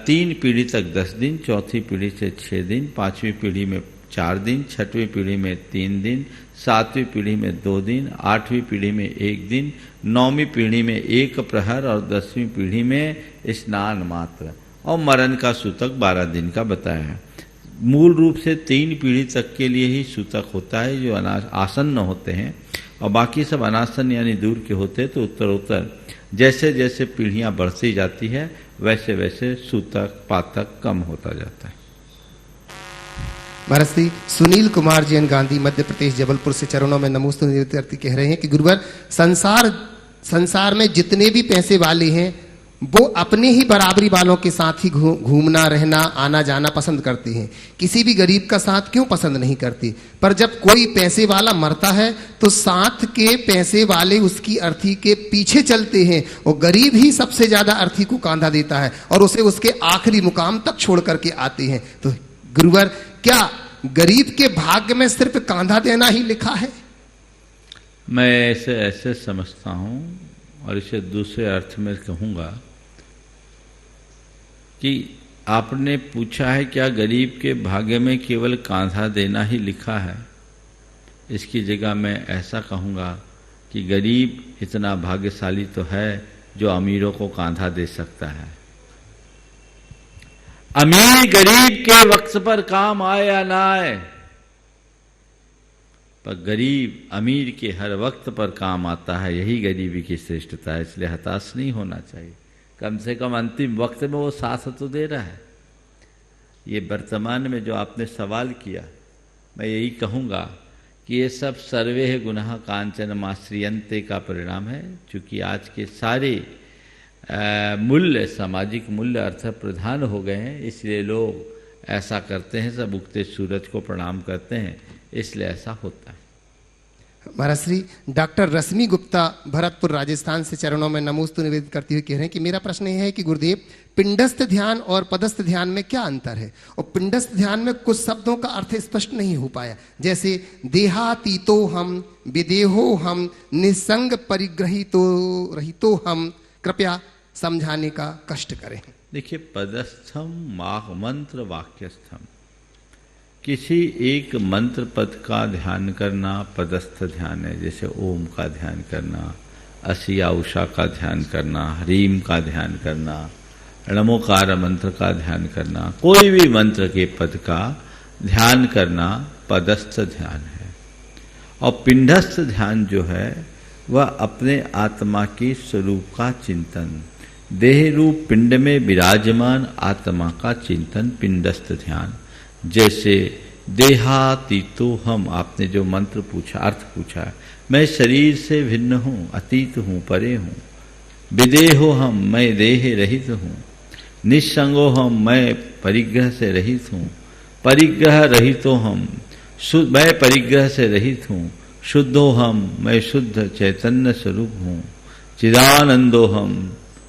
3 पीढ़ी तक 10 दिन, चौथी पीढ़ी से 6 दिन, 5वीं पीढ़ी में 4 दिन, 6वीं पीढ़ी में 3 दिन, 7वीं पीढ़ी में 2 दिन, 8वीं पीढ़ी में 1 दिन, 9वीं पीढ़ी में 1 प्रहर और 10वीं पीढ़ी में स्नान मात्र, और मरण का सूतक 12 दिन का बताया है। मूल रूप से 3 पीढ़ी तक के लिए ही सूतक होता है जो आसन्न होते हैं, और बाकी सब अनासन्न यानी दूर के होते हैं। तो उत्तरोत्तर जैसे जैसे पीढ़ियां बढ़ती जाती है वैसे वैसे सूतक पातक कम होता जाता है। महाराज श्री सुनील कुमार जैन गांधी मध्य प्रदेश जबलपुर से चरणों में नमोस्तु निवृत्ति कह रहे हैं कि गुरुवर, संसार में जितने भी पैसे वाले हैं वो अपने ही बराबरी वालों के साथ ही घूमना रहना आना जाना पसंद करते हैं, किसी भी गरीब का साथ क्यों पसंद नहीं करते। पर जब कोई पैसे वाला मरता है तो साथ के पैसे वाले उसकी अर्थी के पीछे चलते हैं और गरीब ही सबसे ज्यादा अर्थी को कांधा देता है और उसे उसके आखिरी मुकाम तक छोड़ करके आते हैं। तो गुरुवर, क्या गरीब के भाग्य में सिर्फ कांधा देना ही लिखा है? मैं इसे ऐसे समझता हूं और इसे दूसरे अर्थ में कहूंगा कि आपने पूछा है क्या गरीब के भाग्य में केवल कांधा देना ही लिखा है। इसकी जगह मैं ऐसा कहूंगा कि गरीब इतना भाग्यशाली तो है जो अमीरों को कांधा दे सकता है। अमीर गरीब के वक्त पर काम आए या ना आए, पर गरीब अमीर के हर वक्त पर काम आता है। यही गरीबी की श्रेष्ठता है। इसलिए हताश नहीं होना चाहिए। कम से कम अंतिम वक्त में वो साथ तो दे रहा है। ये वर्तमान में जो आपने सवाल किया, मैं यही कहूँगा कि ये सब सर्वे गुनाह कांचन माश्रियंते का परिणाम है। क्योंकि आज के सारे मूल्य, सामाजिक मूल्य अर्थ प्रधान हो गए हैं, इसलिए लोग ऐसा करते हैं, सब उगते सूरज को प्रणाम करते हैं, इसलिए ऐसा होता है। महाराज श्री डॉक्टर रश्मि गुप्ता भरतपुर राजस्थान से चरणों में नमोस्तु निवेदित करते हुए कह रहे हैं कि मेरा प्रश्न यह है कि गुरुदेव, पिंडस्थ ध्यान और पदस्थ ध्यान में क्या अंतर है? और पिंडस्थ ध्यान में कुछ शब्दों का अर्थ स्पष्ट नहीं हो पाया, जैसे देहातीतो हम, विदेहो हम, निसंग परिग्रहितो रहितो हम। कृपया समझाने का कष्ट करें। देखिए, पदस्थम माह मंत्र वाक्यस्थम, किसी एक मंत्र पद का ध्यान करना पदस्थ ध्यान है। जैसे ओम का ध्यान करना, असिया उषा का ध्यान करना, ह्रीम का ध्यान करना, नमोकार मंत्र का ध्यान करना, कोई भी मंत्र के पद का ध्यान करना पदस्थ ध्यान है। और पिंडस्थ ध्यान जो है वह अपने आत्मा के स्वरूप का चिंतन, देह रूप पिंड में विराजमान आत्मा का चिंतन पिंडस्थ ध्यान। जैसे देहातीतो हम, आपने जो मंत्र पूछा, अर्थ पूछा है, मैं शरीर से भिन्न हूँ, अतीत हूँ, परे हूँ। विदेहो हम, मैं देह रहित हूँ। निस्संगो हम, मैं परिग्रह से रहित हूँ। परिग्रह रहितो हम, मैं परिग्रह से रहित हूँ। शुद्धो हम, मैं शुद्ध चैतन्य स्वरूप हूँ। चिदानंदो हम,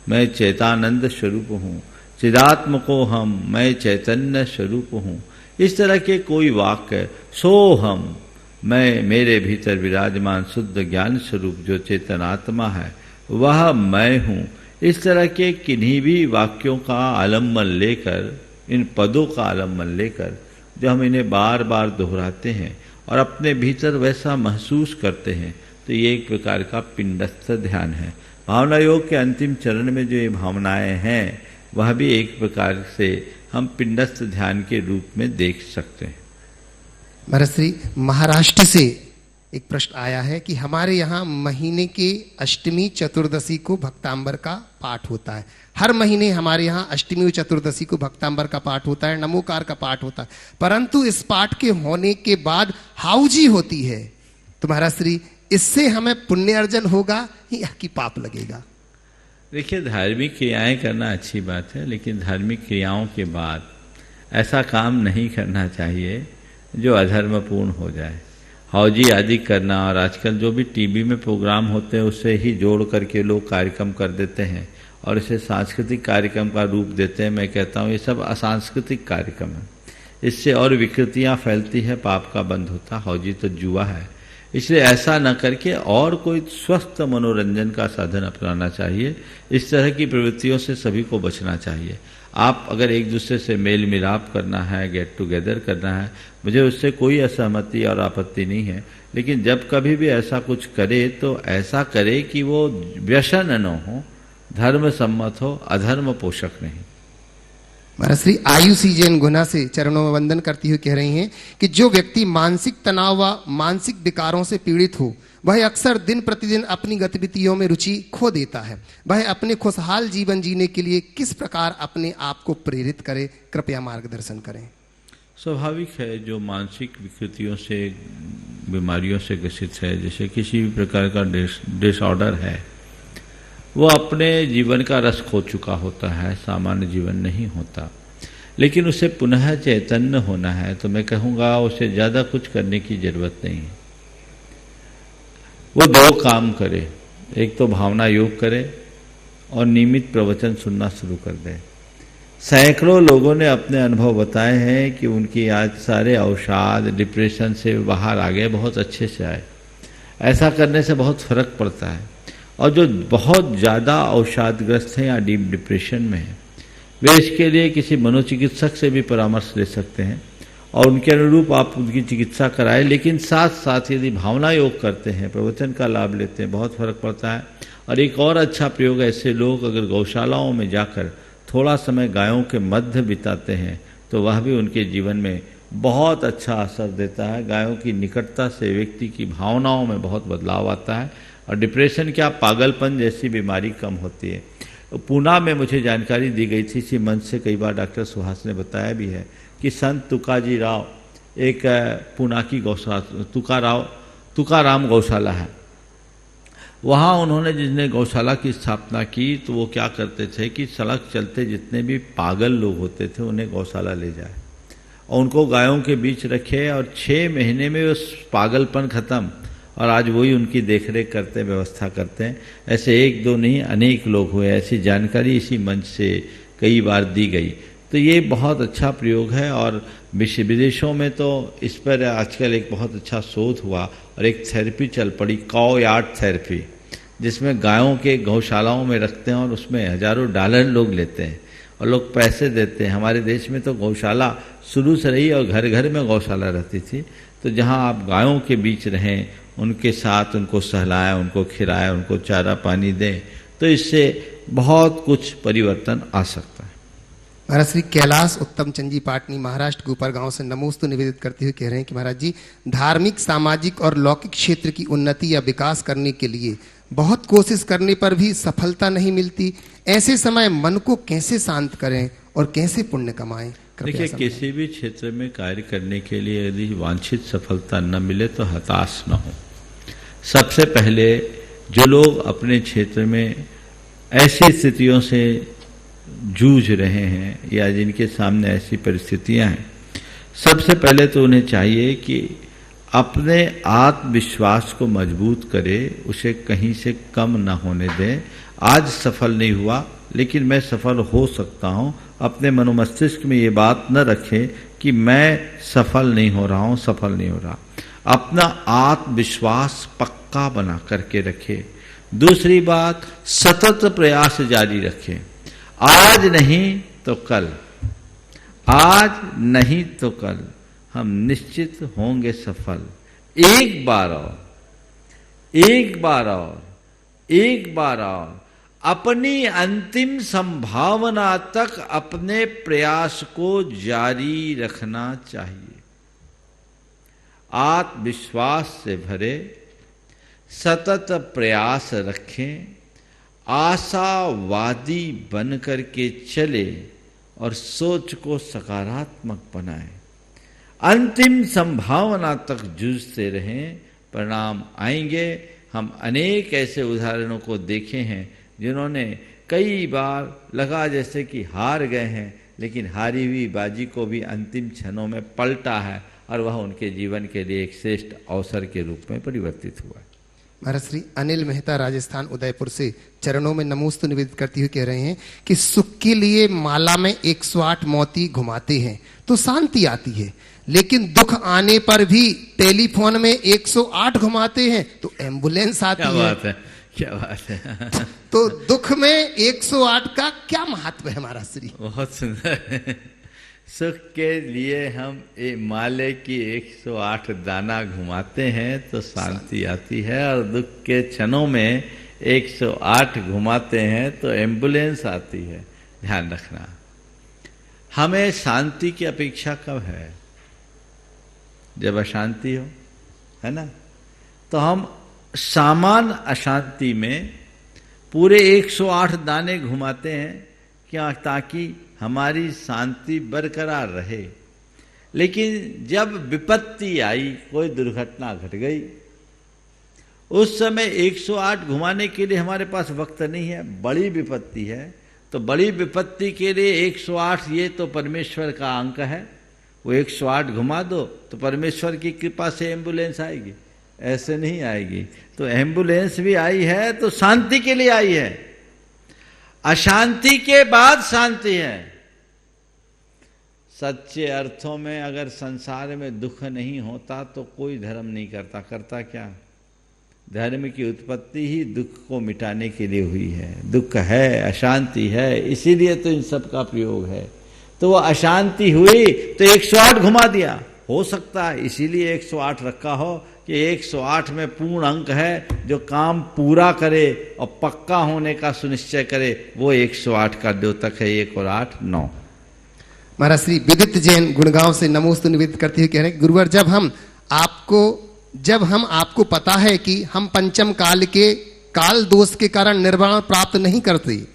मैं चैतानंद स्वरूप हूँ। चिदात्मको हम, मैं चैतन्य स्वरूप हूँ। इस तरह के कोई वाक्य, सो हम, मैं मेरे भीतर विराजमान शुद्ध ज्ञान स्वरूप जो चेतनात्मा है वह मैं हूँ। इस तरह के किन्हीं भी वाक्यों का आलम्बन लेकर, इन पदों का आलम्बन लेकर जो हम इन्हें बार बार दोहराते हैं और अपने भीतर वैसा महसूस करते हैं, तो ये एक प्रकार का पिंडस्थ ध्यान है। भावना योग के अंतिम चरण में जो ये भावनाएं हैं वह भी एक प्रकार से हम पिंडस्थ ध्यान के रूप में देख सकते हैं। महाराज श्री, महाराष्ट्र से एक प्रश्न आया है कि हमारे यहाँ महीने के अष्टमी चतुर्दशी को भक्तांबर का पाठ होता है। हर महीने हमारे यहाँ अष्टमी और चतुर्दशी को भक्तांबर का पाठ होता है, नमोकार का पाठ होता है, परंतु इस पाठ के होने के बाद हाउजी होती है। तो महाराज श्री, इससे हमें पुण्य अर्जन होगा या कि पाप लगेगा? देखिए, धार्मिक क्रियाएं करना अच्छी बात है, लेकिन धार्मिक क्रियाओं के बाद ऐसा काम नहीं करना चाहिए जो अधर्मपूर्ण हो जाए। हौजी आदि करना, और आजकल जो भी टीवी में प्रोग्राम होते हैं उससे ही जोड़ करके लोग कार्यक्रम कर देते हैं और इसे सांस्कृतिक कार्यक्रम का रूप देते हैं। मैं कहता हूँ ये सब असांस्कृतिक कार्यक्रम है। इससे और विकृतियाँ फैलती है, पाप का बंध होता। हौजी तो जुआ है। इसलिए ऐसा न करके और कोई स्वस्थ मनोरंजन का साधन अपनाना चाहिए। इस तरह की प्रवृत्तियों से सभी को बचना चाहिए। आप अगर एक दूसरे से मेल मिलाप करना है, गेट टुगेदर करना है, मुझे उससे कोई असहमति और आपत्ति नहीं है, लेकिन जब कभी भी ऐसा कुछ करे तो ऐसा करे कि वो व्यसन न हो, धर्म सम्मत हो, अधर्म पोषक नहीं। महाराज श्री आयुषी जैन गुना से चरणों में वंदन करती हुई कह रही हैं कि जो व्यक्ति मानसिक तनाव व मानसिक विकारों से पीड़ित हो वह अक्सर दिन प्रतिदिन अपनी गतिविधियों में रुचि खो देता है। वह अपने खुशहाल जीवन जीने के लिए किस प्रकार अपने आप को प्रेरित करे? कृपया मार्गदर्शन करें। स्वाभाविक है, जो मानसिक विकृतियों से, बीमारियों से ग्रसित है, जैसे किसी भी प्रकार का डिसऑर्डर है, वो अपने जीवन का रस खो चुका होता है, सामान्य जीवन नहीं होता। लेकिन उसे पुनः चैतन्य होना है तो मैं कहूँगा उसे ज़्यादा कुछ करने की जरूरत नहीं है। वो दो काम करे, एक तो भावना योग करे और नियमित प्रवचन सुनना शुरू कर दे। सैकड़ों लोगों ने अपने अनुभव बताए हैं कि उनकी आज सारे अवसाद, डिप्रेशन से बाहर आ गए, बहुत अच्छे से आए। ऐसा करने से बहुत फर्क पड़ता है। और जो बहुत ज़्यादा अवसादग्रस्त हैं या डीप डिप्रेशन में हैं, वे इसके लिए किसी मनोचिकित्सक से भी परामर्श ले सकते हैं और उनके अनुरूप आप उनकी चिकित्सा कराएं। लेकिन साथ साथ यदि भावना योग करते हैं, प्रवचन का लाभ लेते हैं, बहुत फर्क पड़ता है। और एक और अच्छा प्रयोग, ऐसे लोग अगर गौशालाओं में जाकर थोड़ा समय गायों के मध्य बिताते हैं तो वह भी उनके जीवन में बहुत अच्छा असर देता है। गायों की निकटता से व्यक्ति की भावनाओं में बहुत बदलाव आता है और डिप्रेशन क्या, पागलपन जैसी बीमारी कम होती है। पूना में मुझे जानकारी दी गई थी, इसी मंच से कई बार डॉक्टर सुहास ने बताया भी है कि संत तुकाजी राव, एक पूना की गौशाला, तुकाराम गौशाला है, वहाँ उन्होंने जिसने गौशाला की स्थापना की तो वो क्या करते थे कि सड़क चलते जितने भी पागल लोग होते थे उन्हें गौशाला ले जाए और उनको गायों के बीच रखे और 6 महीने में उस पागलपन खत्म। और आज वही उनकी देखरेख करते हैं, व्यवस्था करते हैं। ऐसे एक दो नहीं, अनेक लोग हुए। ऐसी जानकारी इसी मंच से कई बार दी गई। तो ये बहुत अच्छा प्रयोग है और विदेशों में तो इस पर आजकल एक बहुत अच्छा शोध हुआ और एक थेरेपी चल पड़ी, काउ यार्ड थेरेपी, जिसमें गायों के गौशालाओं में रखते हैं और उसमें हजारों डॉलर लोग लेते हैं और लोग पैसे देते हैं। हमारे देश में तो गौशाला शुरू से रही और घर घर में गौशाला रहती थी। तो जहाँ आप गायों के बीच रहें, उनके साथ उनको सहलाएं, उनको खिलाएं, उनको चारा पानी दें, तो इससे बहुत कुछ परिवर्तन आ सकता है। महाराज श्री कैलाश उत्तम चंद जी पाटनी महाराष्ट्र गोपर गांव से नमोस्तु निवेदित करते हुए कह रहे हैं कि महाराज जी, धार्मिक, सामाजिक और लौकिक क्षेत्र की उन्नति या विकास करने के लिए बहुत कोशिश करने पर भी सफलता नहीं मिलती। ऐसे समय मन को कैसे शांत करें और कैसे पुण्य कमाएं? देखिए, किसी भी क्षेत्र में कार्य करने के लिए यदि वांछित सफलता न मिले तो हताश न हो। सबसे पहले जो लोग अपने क्षेत्र में ऐसी स्थितियों से जूझ रहे हैं या जिनके सामने ऐसी परिस्थितियां हैं, सबसे पहले तो उन्हें चाहिए कि अपने आत्मविश्वास को मजबूत करे, उसे कहीं से कम न होने दें। आज सफल नहीं हुआ लेकिन मैं सफल हो सकता हूं। अपने मनोमस्तिष्क में ये बात न रखें कि मैं सफल नहीं हो रहा हूं, सफल नहीं हो रहा। अपना आत्मविश्वास पक्का बना करके रखें। दूसरी बात, सतत प्रयास जारी रखें। आज नहीं तो कल, आज नहीं तो कल हम निश्चित होंगे सफल। एक बार और, एक बार और, एक बार और अपनी अंतिम संभावना तक अपने प्रयास को जारी रखना चाहिए। आत्मविश्वास से भरे सतत प्रयास रखें, आशावादी बन करके चले और सोच को सकारात्मक बनाएं। अंतिम संभावना तक जूझते रहें, परिणाम आएंगे। हम अनेक ऐसे उदाहरणों को देखे हैं जिन्होंने कई बार लगा जैसे कि हार गए हैं, लेकिन हारी हुई बाजी को भी अंतिम क्षणों में पलटा है और वह उनके जीवन के लिए एक श्रेष्ठ अवसर के रूप में परिवर्तित हुआ है। महाराज श्री अनिल मेहता राजस्थान उदयपुर से चरणों में नमोस्तु निवेदित करते हुए कह रहे हैं कि सुख के लिए माला में 108 मोती घुमाते हैं तो शांति आती है, लेकिन दुख आने पर भी टेलीफोन में 108 घुमाते हैं तो एम्बुलेंस आती है। क्या बात है, क्या बात है। तो दुख में 108 का क्या महत्व है महाराज श्री? बहुत सुंदर। सुख के लिए हम माले की 108 दाना घुमाते हैं तो शांति आती है, और दुख के क्षणों में 108 घुमाते हैं तो एम्बुलेंस आती है। ध्यान रखना, हमें शांति की अपेक्षा कब है? जब अशांति हो, है ना। तो हम सामान्य अशांति में पूरे 108 दाने घुमाते हैं क्या? ताकि हमारी शांति बरकरार रहे। लेकिन जब विपत्ति आई, कोई दुर्घटना घट गई, उस समय 108 घुमाने के लिए हमारे पास वक्त नहीं है, बड़ी विपत्ति है। तो बड़ी विपत्ति के लिए 108 ये तो परमेश्वर का अंक है, वो 108 घुमा दो तो परमेश्वर की कृपा से एम्बुलेंस आएगी, ऐसे नहीं आएगी। तो एम्बुलेंस भी आई है तो शांति के लिए आई है, अशांति के बाद शांति है। सच्चे अर्थों में अगर संसार में दुख नहीं होता तो कोई धर्म नहीं करता। करता क्या? धर्म की उत्पत्ति ही दुख को मिटाने के लिए हुई है। दुख है, अशांति है, इसीलिए तो इन सब का प्रयोग है। तो वो अशांति हुई तो 108 घुमा दिया। हो सकता है इसीलिए 108 रखा हो कि 108 में पूर्ण अंक है, जो काम पूरा करे और पक्का होने का सुनिश्चय करे, वो 108 का द्योतक है। 1 और 8 9। महाराज श्री विदित जैन गुड़गांव से नमोस्तु निवेदित करते हुए कह रहे हैं, गुरुवर जब हम आपको पता है कि हम पंचम काल के काल दोष के कारण निर्वाण प्राप्त नहीं करते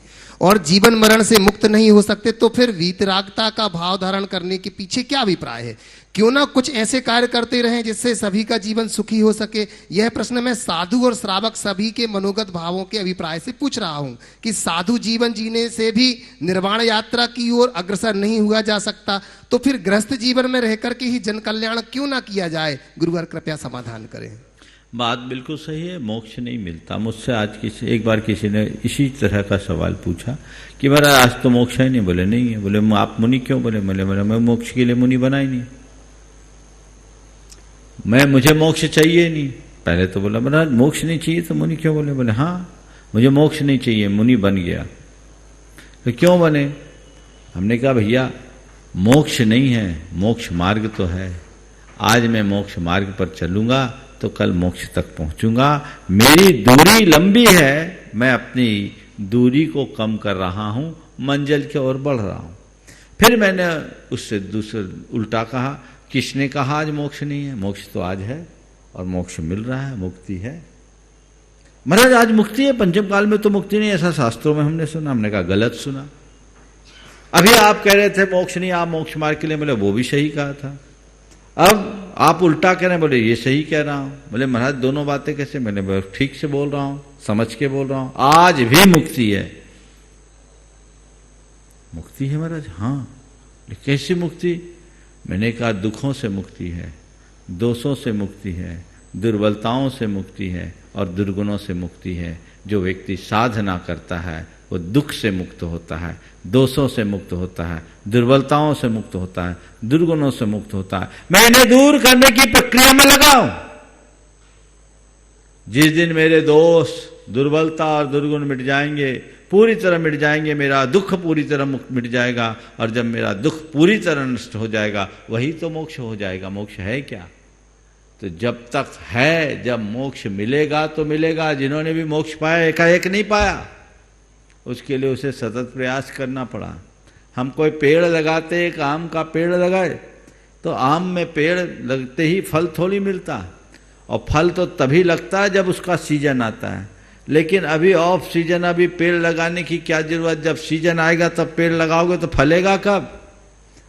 और जीवन मरण से मुक्त नहीं हो सकते, तो फिर वीतरागता का भाव धारण करने के पीछे क्या अभिप्राय है? क्यों ना कुछ ऐसे कार्य करते रहें जिससे सभी का जीवन सुखी हो सके। यह प्रश्न मैं साधु और श्रावक सभी के मनोगत भावों के अभिप्राय से पूछ रहा हूं कि साधु जीवन जीने से भी निर्वाण यात्रा की ओर अग्रसर नहीं हुआ जा सकता, तो फिर गृहस्थ जीवन में रहकर के ही जन कल्याण क्यों ना किया जाए? गुरुवर कृपया समाधान करें। बात बिल्कुल सही है, मोक्ष नहीं मिलता। मुझसे आज एक बार किसी ने इसी तरह का सवाल पूछा कि महाराज आज तो मोक्ष है नहीं। बोले नहीं है। बोले आप मुनि क्यों? बोले मैं मोक्ष के लिए मुनि बना ही नहीं, मुझे मोक्ष चाहिए नहीं। पहले तो बोला महाराज मोक्ष नहीं चाहिए तो मुनि क्यों? बोले हाँ मुझे मोक्ष नहीं चाहिए, मुनि बन गया। तो क्यों बने? हमने कहा भैया मोक्ष नहीं है, मोक्ष मार्ग तो है। आज मैं मोक्ष मार्ग पर चलूंगा तो कल मोक्ष तक पहुंचूंगा। मेरी दूरी लंबी है, मैं अपनी दूरी को कम कर रहा हूं, मंजिल की ओर बढ़ रहा हूं। फिर मैंने उससे दूसरे उल्टा कहा, किसने कहा आज मोक्ष नहीं है? मोक्ष तो आज है और मोक्ष मिल रहा है, मुक्ति है। महाराज आज मुक्ति है, पंचम काल में तो मुक्ति नहीं, ऐसा शास्त्रों में हमने सुना। हमने कहा गलत सुना। अभी आप कह रहे थे मोक्ष नहीं, आप मोक्ष मार्ग के लिए, बोले वो भी सही कहा था। अब आप उल्टा कह रहे हैं, बोले ये सही कह रहा हूं। बोले महाराज दोनों बातें कैसे? मैंने ठीक से बोल रहा हूं, समझ के बोल रहा हूं। आज भी मुक्ति है। मुक्ति है महाराज? हाँ। कैसी मुक्ति? मैंने कहा दुखों से मुक्ति है, दोषों से मुक्ति है, दुर्बलताओं से मुक्ति है और दुर्गुणों से मुक्ति है। जो व्यक्ति साधना करता है वो दुख से मुक्त होता है, दोषों से मुक्त होता है, दुर्बलताओं से मुक्त होता है, दुर्गुणों से मुक्त होता है। मैं इन्हें दूर करने की प्रक्रिया में लगा हूं। जिस दिन मेरे दोष, दुर्बलता और दुर्गुण मिट जाएंगे, पूरी तरह मिट जाएंगे, मेरा दुख पूरी तरह मिट जाएगा। और जब मेरा दुख पूरी तरह नष्ट हो जाएगा वही तो मोक्ष हो जाएगा। मोक्ष है क्या? तो जब तक है, जब मोक्ष मिलेगा तो मिलेगा। जिन्होंने भी मोक्ष पाया एकाएक नहीं पाया, उसके लिए उसे सतत प्रयास करना पड़ा। हम कोई पेड़ लगाते, एक आम का पेड़ लगाए तो आम में पेड़ लगते ही फल थोड़ी मिलता, और फल तो तभी लगता है जब उसका सीजन आता है। लेकिन अभी ऑफ सीजन, अभी पेड़ लगाने की क्या जरूरत? जब सीजन आएगा तब पेड़ लगाओगे तो फलेगा कब?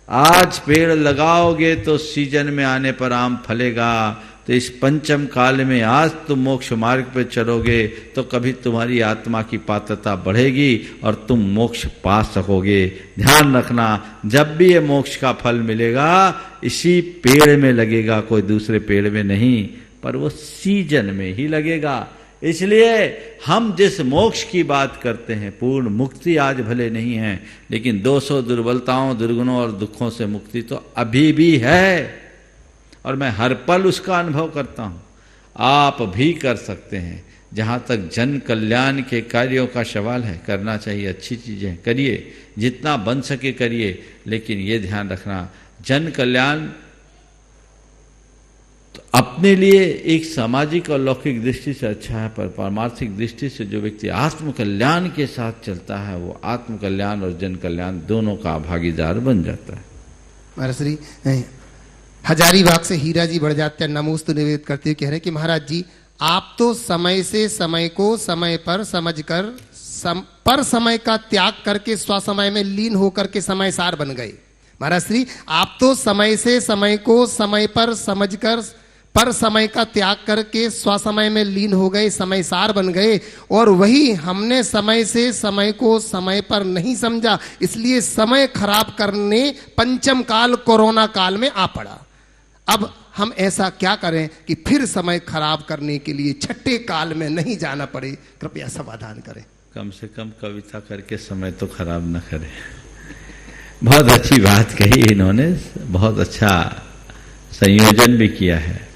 आज पेड़ लगाओगे तो सीजन में आने पर आम फलेगा। तो इस पंचम काल में आज तुम मोक्ष मार्ग पर चलोगे तो कभी तुम्हारी आत्मा की पात्रता बढ़ेगी और तुम मोक्ष पा सकोगे। ध्यान रखना, जब भी ये मोक्ष का फल मिलेगा इसी पेड़ में लगेगा, कोई दूसरे पेड़ में नहीं, पर वो सीजन में ही लगेगा। इसलिए हम जिस मोक्ष की बात करते हैं, पूर्ण मुक्ति आज भले नहीं है, लेकिन दोषों, दुर्बलताओं, दुर्गुणों और दुखों से मुक्ति तो अभी भी है और मैं हर पल उसका अनुभव करता हूं। आप भी कर सकते हैं। जहां तक जन कल्याण के कार्यों का सवाल है, करना चाहिए, अच्छी चीजें करिए, जितना बन सके करिए, लेकिन ये ध्यान रखना जन कल्याण अपने लिए एक सामाजिक और लौकिक दृष्टि से अच्छा है, पर पारमार्थिक दृष्टि से जो व्यक्ति आत्म कल्याण के साथ चलता है वो आत्म कल्याण और जन कल्याण दोनों का भागीदार बन जाता है। महाराज श्री हजारीबाग से हीरा जी बड़जात्या नमोस्तु निवेदित करते हुए कह रहे हैं कि महाराज जी आप तो समय से समय को समय पर समझकर पर समय का त्याग करके स्वसमय में लीन होकर के समय सार बन गए। महाराज श्री आप तो समय से समय को समय पर समझकर पर समय का त्याग करके स्वसमय में लीन हो गए, समयसार बन गए, और वही हमने समय से समय को समय पर नहीं समझा, इसलिए समय खराब करने पंचम काल कोरोना काल में आ पड़ा। अब हम ऐसा क्या करें कि फिर समय खराब करने के लिए छठे काल में नहीं जाना पड़े, कृपया समाधान करें। कम से कम कविता करके समय तो खराब न करें। बहुत अच्छी बात कही इन्होंने, बहुत अच्छा संयोजन भी किया है।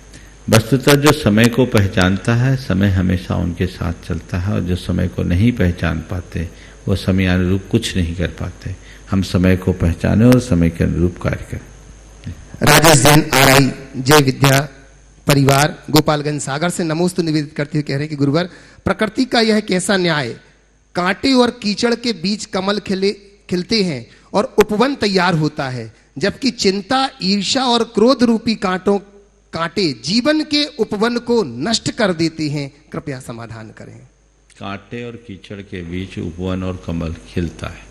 वस्तुतः जो समय को पहचानता है, समय हमेशा उनके साथ चलता है, और जो समय को नहीं पहचान पाते वो समय अनुरूप कुछ नहीं कर पाते। हम समय को पहचाने और समय के अनुरूप कार्य करें। राजेश जैन आरआई जय विद्या परिवार गोपालगंज सागर से नमोस्तु निवेदित करते हुए कह रहे हैं कि गुरुवर, प्रकृति का यह कैसा न्याय, कांटे और कीचड़ के बीच कमल खिलते हैं और उपवन तैयार होता है, जबकि चिंता, ईर्ष्या और क्रोध रूपी कांटे जीवन के उपवन को नष्ट कर देते हैं, कृपया समाधान करें। कांटे और कीचड़ के बीच उपवन और कमल खिलता है,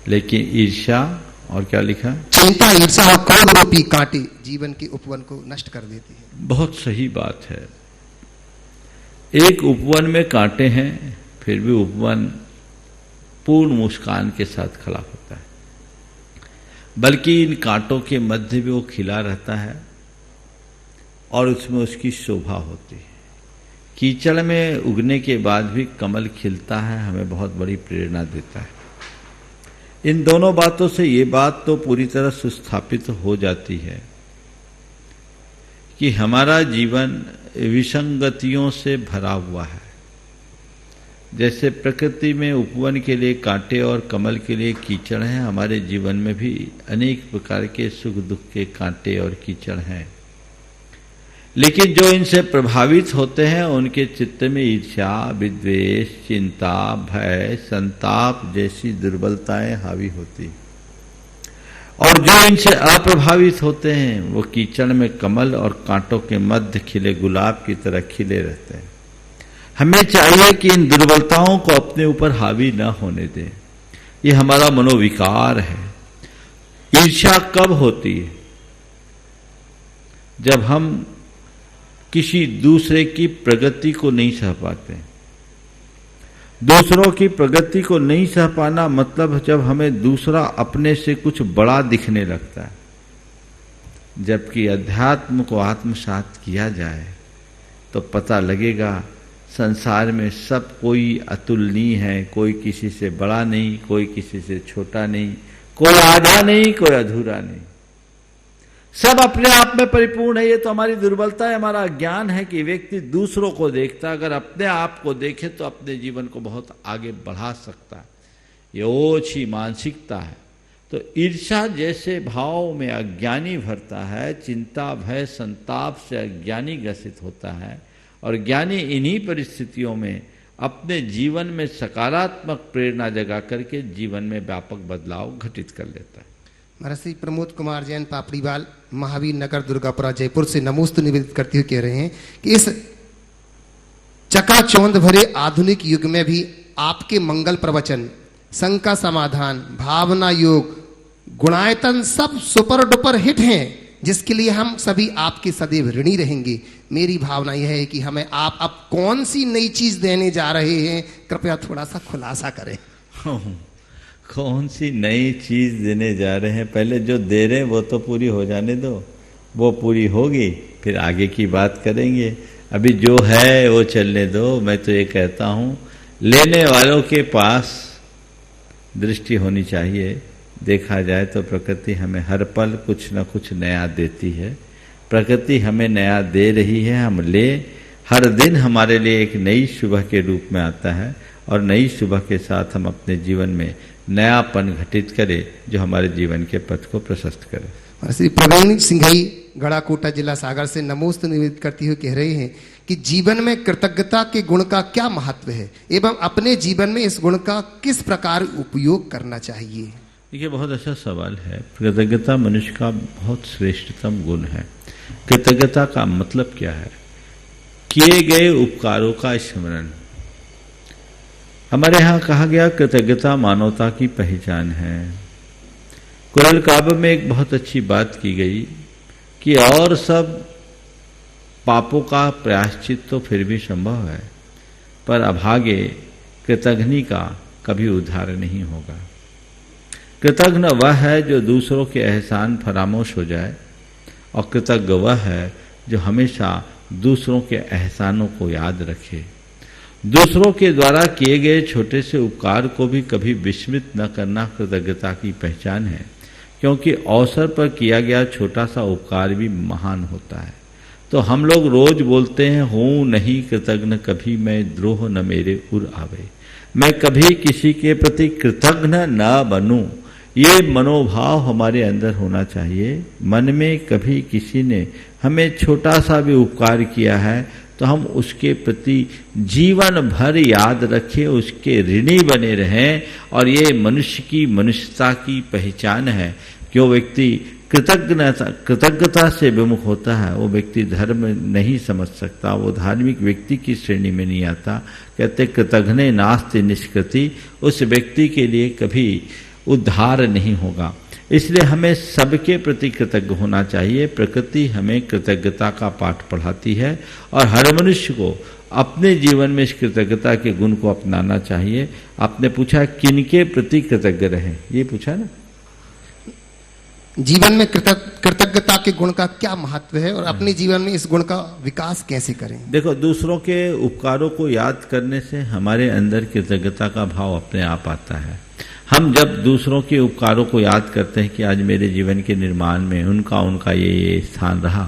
लेकिन ईर्ष्या और क्या लिखा, चिंता, ईर्ष्या और क्रोध रूपी कांटे जीवन के उपवन को नष्ट कर देते हैं। बहुत सही बात है। एक उपवन में कांटे हैं, फिर भी उपवन पूर्ण मुस्कान के साथ खड़ा होता है, बल्कि इन कांटों के मध्य भी वो खिला रहता है और उसमें उसकी शोभा होती है। कीचड़ में उगने के बाद भी कमल खिलता है, हमें बहुत बड़ी प्रेरणा देता है। इन दोनों बातों से ये बात तो पूरी तरह सुस्थापित हो जाती है कि हमारा जीवन विसंगतियों से भरा हुआ है। जैसे प्रकृति में उपवन के लिए कांटे और कमल के लिए कीचड़ हैं, हमारे जीवन में भी अनेक प्रकार के सुख दुख के कांटे और कीचड़ हैं, लेकिन जो इनसे प्रभावित होते हैं उनके चित्त में ईर्ष्या, विद्वेष, चिंता, भय, संताप जैसी दुर्बलताएं हावी होती, और जो इनसे अप्रभावित होते हैं वो कीचड़ में कमल और कांटों के मध्य खिले गुलाब की तरह खिले रहते हैं। हमें चाहिए कि इन दुर्बलताओं को अपने ऊपर हावी न होने दें। ये हमारा मनोविकार है। ईर्ष्या कब होती है? जब हम किसी दूसरे की प्रगति को नहीं सह पाते। दूसरों की प्रगति को नहीं सह पाना मतलब जब हमें दूसरा अपने से कुछ बड़ा दिखने लगता है। जबकि अध्यात्म को आत्मसात किया जाए तो पता लगेगा संसार में सब कोई अतुलनीय है, कोई किसी से बड़ा नहीं, कोई किसी से छोटा नहीं, कोई आधा नहीं, कोई अधूरा नहीं, सब अपने आप में परिपूर्ण है। ये तो हमारी दुर्बलता है, हमारा अज्ञान है कि व्यक्ति दूसरों को देखता, अगर अपने आप को देखे तो अपने जीवन को बहुत आगे बढ़ा सकता है। ये ओछी मानसिकता है। तो ईर्ष्या जैसे भाव में अज्ञानी भरता है, चिंता, भय, संताप से अज्ञानी ग्रसित होता है, और ज्ञानी इन्हीं परिस्थितियों में अपने जीवन में सकारात्मक प्रेरणा जगा करके जीवन में व्यापक बदलाव घटित कर लेता है। महर्षि प्रमोद कुमार जैन पापड़ीवाल महावीर नगर दुर्गापुरा जयपुर से नमोस्तु निवेदित करते हुए कह रहे हैं कि इस चकाचौंध भरे आधुनिक युग में भी आपके मंगल प्रवचन, शंका समाधान, भावना योग, गुणायतन सब सुपर डुपर हिट हैं, जिसके लिए हम सभी आपके सदैव ऋणी रहेंगे। मेरी भावना यह है कि हमें आप अब कौन सी नई चीज देने जा रहे हैं, कृपया थोड़ा सा खुलासा करें। कौन सी नई चीज देने जा रहे हैं? पहले जो दे रहे हैं वो तो पूरी हो जाने दो, वो पूरी होगी फिर आगे की बात करेंगे। अभी जो है वो चलने दो। मैं तो ये कहता हूँ लेने वालों के पास दृष्टि होनी चाहिए। देखा जाए तो प्रकृति हमें हर पल कुछ न कुछ नया देती है। प्रकृति हमें नया दे रही है, हम ले। हर दिन हमारे लिए एक नई सुबह के रूप में आता है, और नई सुबह के साथ हम अपने जीवन में नयापन घटित करें जो हमारे जीवन के पथ को प्रशस्त करे। श्री प्रवीण सिंघई गढ़ाकोटा जिला सागर से नमोस्तु निवेदित करते हुए कह रहे हैं कि जीवन में कृतज्ञता के गुण का क्या महत्व है एवं अपने जीवन में इस गुण का किस प्रकार उपयोग करना चाहिए। देखिए, बहुत अच्छा सवाल है। कृतज्ञता मनुष्य का बहुत श्रेष्ठतम गुण है। कृतज्ञता का मतलब क्या है? किए गए उपकारों का स्मरण। हमारे यहाँ कहा गया कृतज्ञता मानवता की पहचान है। कुरान काबा में एक बहुत अच्छी बात की गई कि और सब पापों का प्रायश्चित तो फिर भी संभव है, पर अभागे कृतघ्नि का कभी उद्धार नहीं होगा। कृतघ्न वह है जो दूसरों के एहसान फरामोश हो जाए, और कृतज्ञ वह है जो हमेशा दूसरों के एहसानों को याद रखे। दूसरों के द्वारा किए गए छोटे से उपकार को भी कभी विस्मृत न करना कृतज्ञता की पहचान है, क्योंकि अवसर पर किया गया छोटा सा उपकार भी महान होता है। तो हम लोग रोज बोलते हैं, हूँ नहीं कृतज्ञ कभी मैं द्रोह न मेरे उर आवे, मैं कभी किसी के प्रति कृतज्ञ न बनूं। ये मनोभाव हमारे अंदर होना चाहिए। मन में कभी किसी ने हमें छोटा सा भी उपकार किया है तो हम उसके प्रति जीवन भर याद रखें, उसके ऋणी बने रहें, और ये मनुष्य की मनुष्यता की पहचान है। जो व्यक्ति कृतज्ञता से विमुख होता है वो व्यक्ति धर्म नहीं समझ सकता, वो धार्मिक व्यक्ति की श्रेणी में नहीं आता। कहते कृतघ्ने नास्ति निष्कृति, उस व्यक्ति के लिए कभी उद्धार नहीं होगा। इसलिए हमें सबके प्रति कृतज्ञ होना चाहिए। प्रकृति हमें कृतज्ञता का पाठ पढ़ाती है और हर मनुष्य को अपने जीवन में इस कृतज्ञता के गुण को अपनाना चाहिए। आपने पूछा किनके प्रति कृतज्ञ रहें, ये पूछा ना। जीवन में कृतज्ञता के गुण का क्या महत्व है और अपने जीवन में इस गुण का विकास कैसे करें? देखो, दूसरों के उपकारों को याद करने से हमारे अंदर कृतज्ञता का भाव अपने आप आता है। हम जब दूसरों के उपकारों को याद करते हैं कि आज मेरे जीवन के निर्माण में उनका ये स्थान रहा,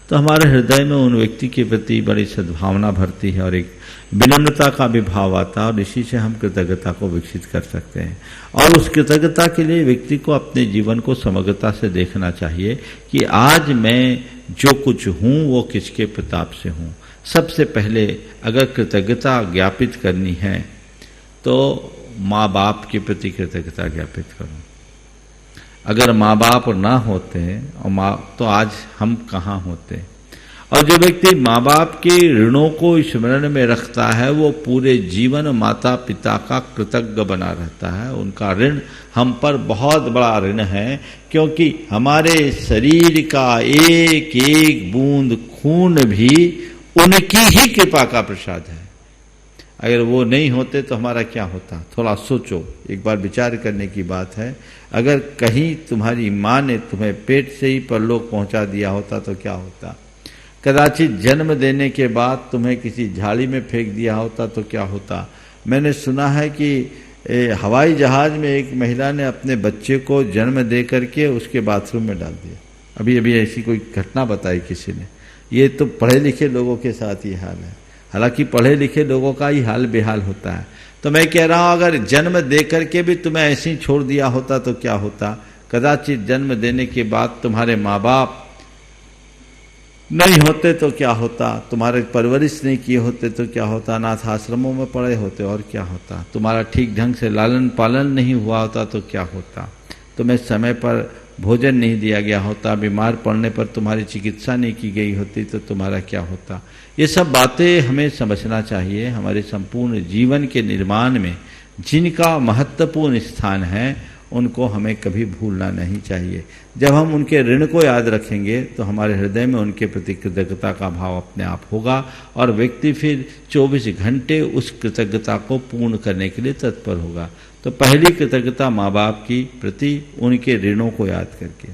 तो हमारे हृदय में उन व्यक्ति के प्रति बड़ी सद्भावना भरती है और एक विनम्रता का भी भाव आता है, और इसी से हम कृतज्ञता को विकसित कर सकते हैं। और उस कृतज्ञता के लिए व्यक्ति को अपने जीवन को समग्रता से देखना चाहिए कि आज मैं जो कुछ हूँ वो किसके प्रताप से हूँ। सबसे पहले अगर कृतज्ञता ज्ञापित करनी है तो माँ बाप के प्रति कृतज्ञता ज्ञापित करो। अगर माँ बाप ना होते और तो आज हम कहाँ होते। और जो व्यक्ति माँ बाप के ऋणों को स्मरण में रखता है वो पूरे जीवन माता पिता का कृतज्ञ बना रहता है। उनका ऋण हम पर बहुत बड़ा ऋण है, क्योंकि हमारे शरीर का एक एक बूंद खून भी उनकी ही कृपा का प्रसाद है। अगर वो नहीं होते तो हमारा क्या होता? थोड़ा सोचो, एक बार विचार करने की बात है। अगर कहीं तुम्हारी माँ ने तुम्हें पेट से ही परलोक पहुंचा दिया होता तो क्या होता? कदाचित जन्म देने के बाद तुम्हें किसी झाड़ी में फेंक दिया होता तो क्या होता? मैंने सुना है कि हवाई जहाज में एक महिला ने अपने बच्चे को जन्म दे करके उसके बाथरूम में डाल दिया। अभी अभी ऐसी कोई घटना बताई किसी ने। ये तो पढ़े लिखे लोगों के साथ ही हाल है। हालांकि पढ़े लिखे लोगों का ही हाल बेहाल होता है। तो मैं कह रहा हूं अगर जन्म दे करके भी तुम्हें ऐसे ही छोड़ दिया होता तो क्या होता? कदाचित जन्म देने के बाद तुम्हारे माँ बाप नहीं होते तो क्या होता? तुम्हारे परवरिश नहीं किए होते तो क्या होता? अनाथ आश्रमों में पड़े होते और क्या होता? तुम्हारा ठीक ढंग से लालन पालन नहीं हुआ होता तो क्या होता? तुम्हें समय पर भोजन नहीं दिया गया होता, बीमार पड़ने पर तुम्हारी चिकित्सा नहीं की गई होती तो तुम्हारा क्या होता? ये सब बातें हमें समझना चाहिए। हमारे संपूर्ण जीवन के निर्माण में जिनका महत्वपूर्ण स्थान है उनको हमें कभी भूलना नहीं चाहिए। जब हम उनके ऋण को याद रखेंगे तो हमारे हृदय में उनके प्रति कृतज्ञता का भाव अपने आप होगा और व्यक्ति फिर 24 घंटे उस कृतज्ञता को पूर्ण करने के लिए तत्पर होगा। तो पहली कृतज्ञता माँ बाप की प्रति उनके ऋणों को याद करके।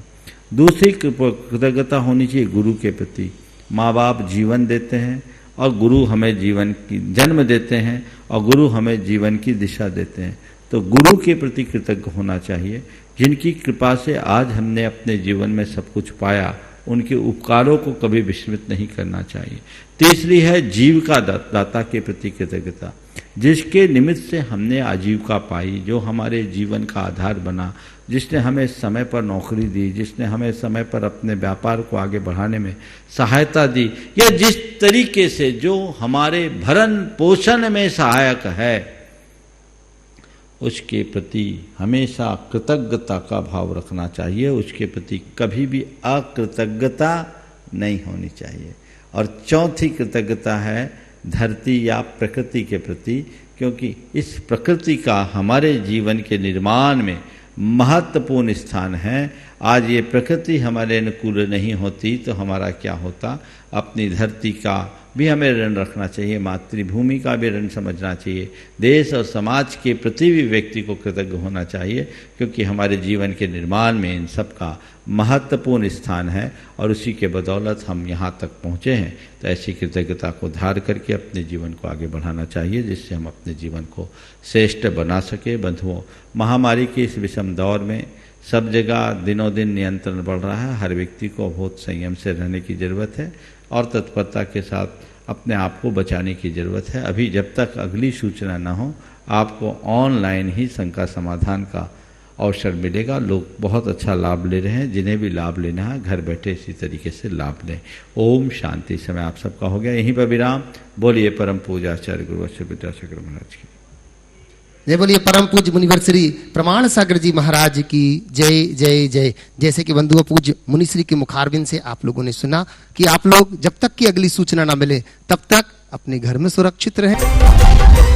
दूसरी कृतज्ञता होनी चाहिए गुरु के प्रति। माँ बाप जीवन देते हैं और गुरु हमें जीवन की जन्म देते हैं और गुरु हमें जीवन की दिशा देते हैं। तो गुरु के प्रति कृतज्ञ होना चाहिए, जिनकी कृपा से आज हमने अपने जीवन में सब कुछ पाया। उनके उपकारों को कभी विस्मृत नहीं करना चाहिए। तीसरी है जीव का दाता के प्रति कृतज्ञता, जिसके निमित्त से हमने आजीविका पाई, जो हमारे जीवन का आधार बना, जिसने हमें समय पर नौकरी दी, जिसने हमें समय पर अपने व्यापार को आगे बढ़ाने में सहायता दी, या जिस तरीके से जो हमारे भरण पोषण में सहायक है, उसके प्रति हमेशा कृतज्ञता का भाव रखना चाहिए। उसके प्रति कभी भी अकृतज्ञता नहीं होनी चाहिए। और चौथी कृतज्ञता है धरती या प्रकृति के प्रति, क्योंकि इस प्रकृति का हमारे जीवन के निर्माण में महत्वपूर्ण स्थान है। आज ये प्रकृति हमारे अनुकूल नहीं होती तो हमारा क्या होता। अपनी धरती का भी हमें ऋण रखना चाहिए, मातृभूमि का भी ऋण समझना चाहिए, देश और समाज के प्रति भी व्यक्ति को कृतज्ञ होना चाहिए, क्योंकि हमारे जीवन के निर्माण में इन सब का महत्वपूर्ण स्थान है और उसी के बदौलत हम यहाँ तक पहुँचे हैं। तो ऐसी कृतज्ञता को धार करके अपने जीवन को आगे बढ़ाना चाहिए, जिससे हम अपने जीवन को श्रेष्ठ बना सके। बंधुओं, महामारी के इस विषम दौर में सब जगह दिनों दिन नियंत्रण बढ़ रहा है। हर व्यक्ति को बहुत संयम से रहने की ज़रूरत है और तत्परता के साथ अपने आप को बचाने की ज़रूरत है। अभी जब तक अगली सूचना न हो, आपको ऑनलाइन ही शंका समाधान का अवसर मिलेगा। लोग बहुत अच्छा लाभ ले रहे हैं। जिन्हें भी लाभ लेना है घर बैठे इसी तरीके से लाभ लें। ओम शांति। समय आप सबका हो गया, यहीं पर विराम। बोलिए परम पूज्याचार्य गुरु वशिष्ठ विद्यासागर महाराज की जय। बोलिए परम पूज्य मुनिवर श्री प्रमाण सागर जी महाराज की जय जय जय। जैसे कि बंधुओं पूज्य मुनिश्री के मुखारबिंद से आप लोगों ने सुना कि आप लोग जब तक की अगली सूचना ना मिले तब तक अपने घर में सुरक्षित रहें।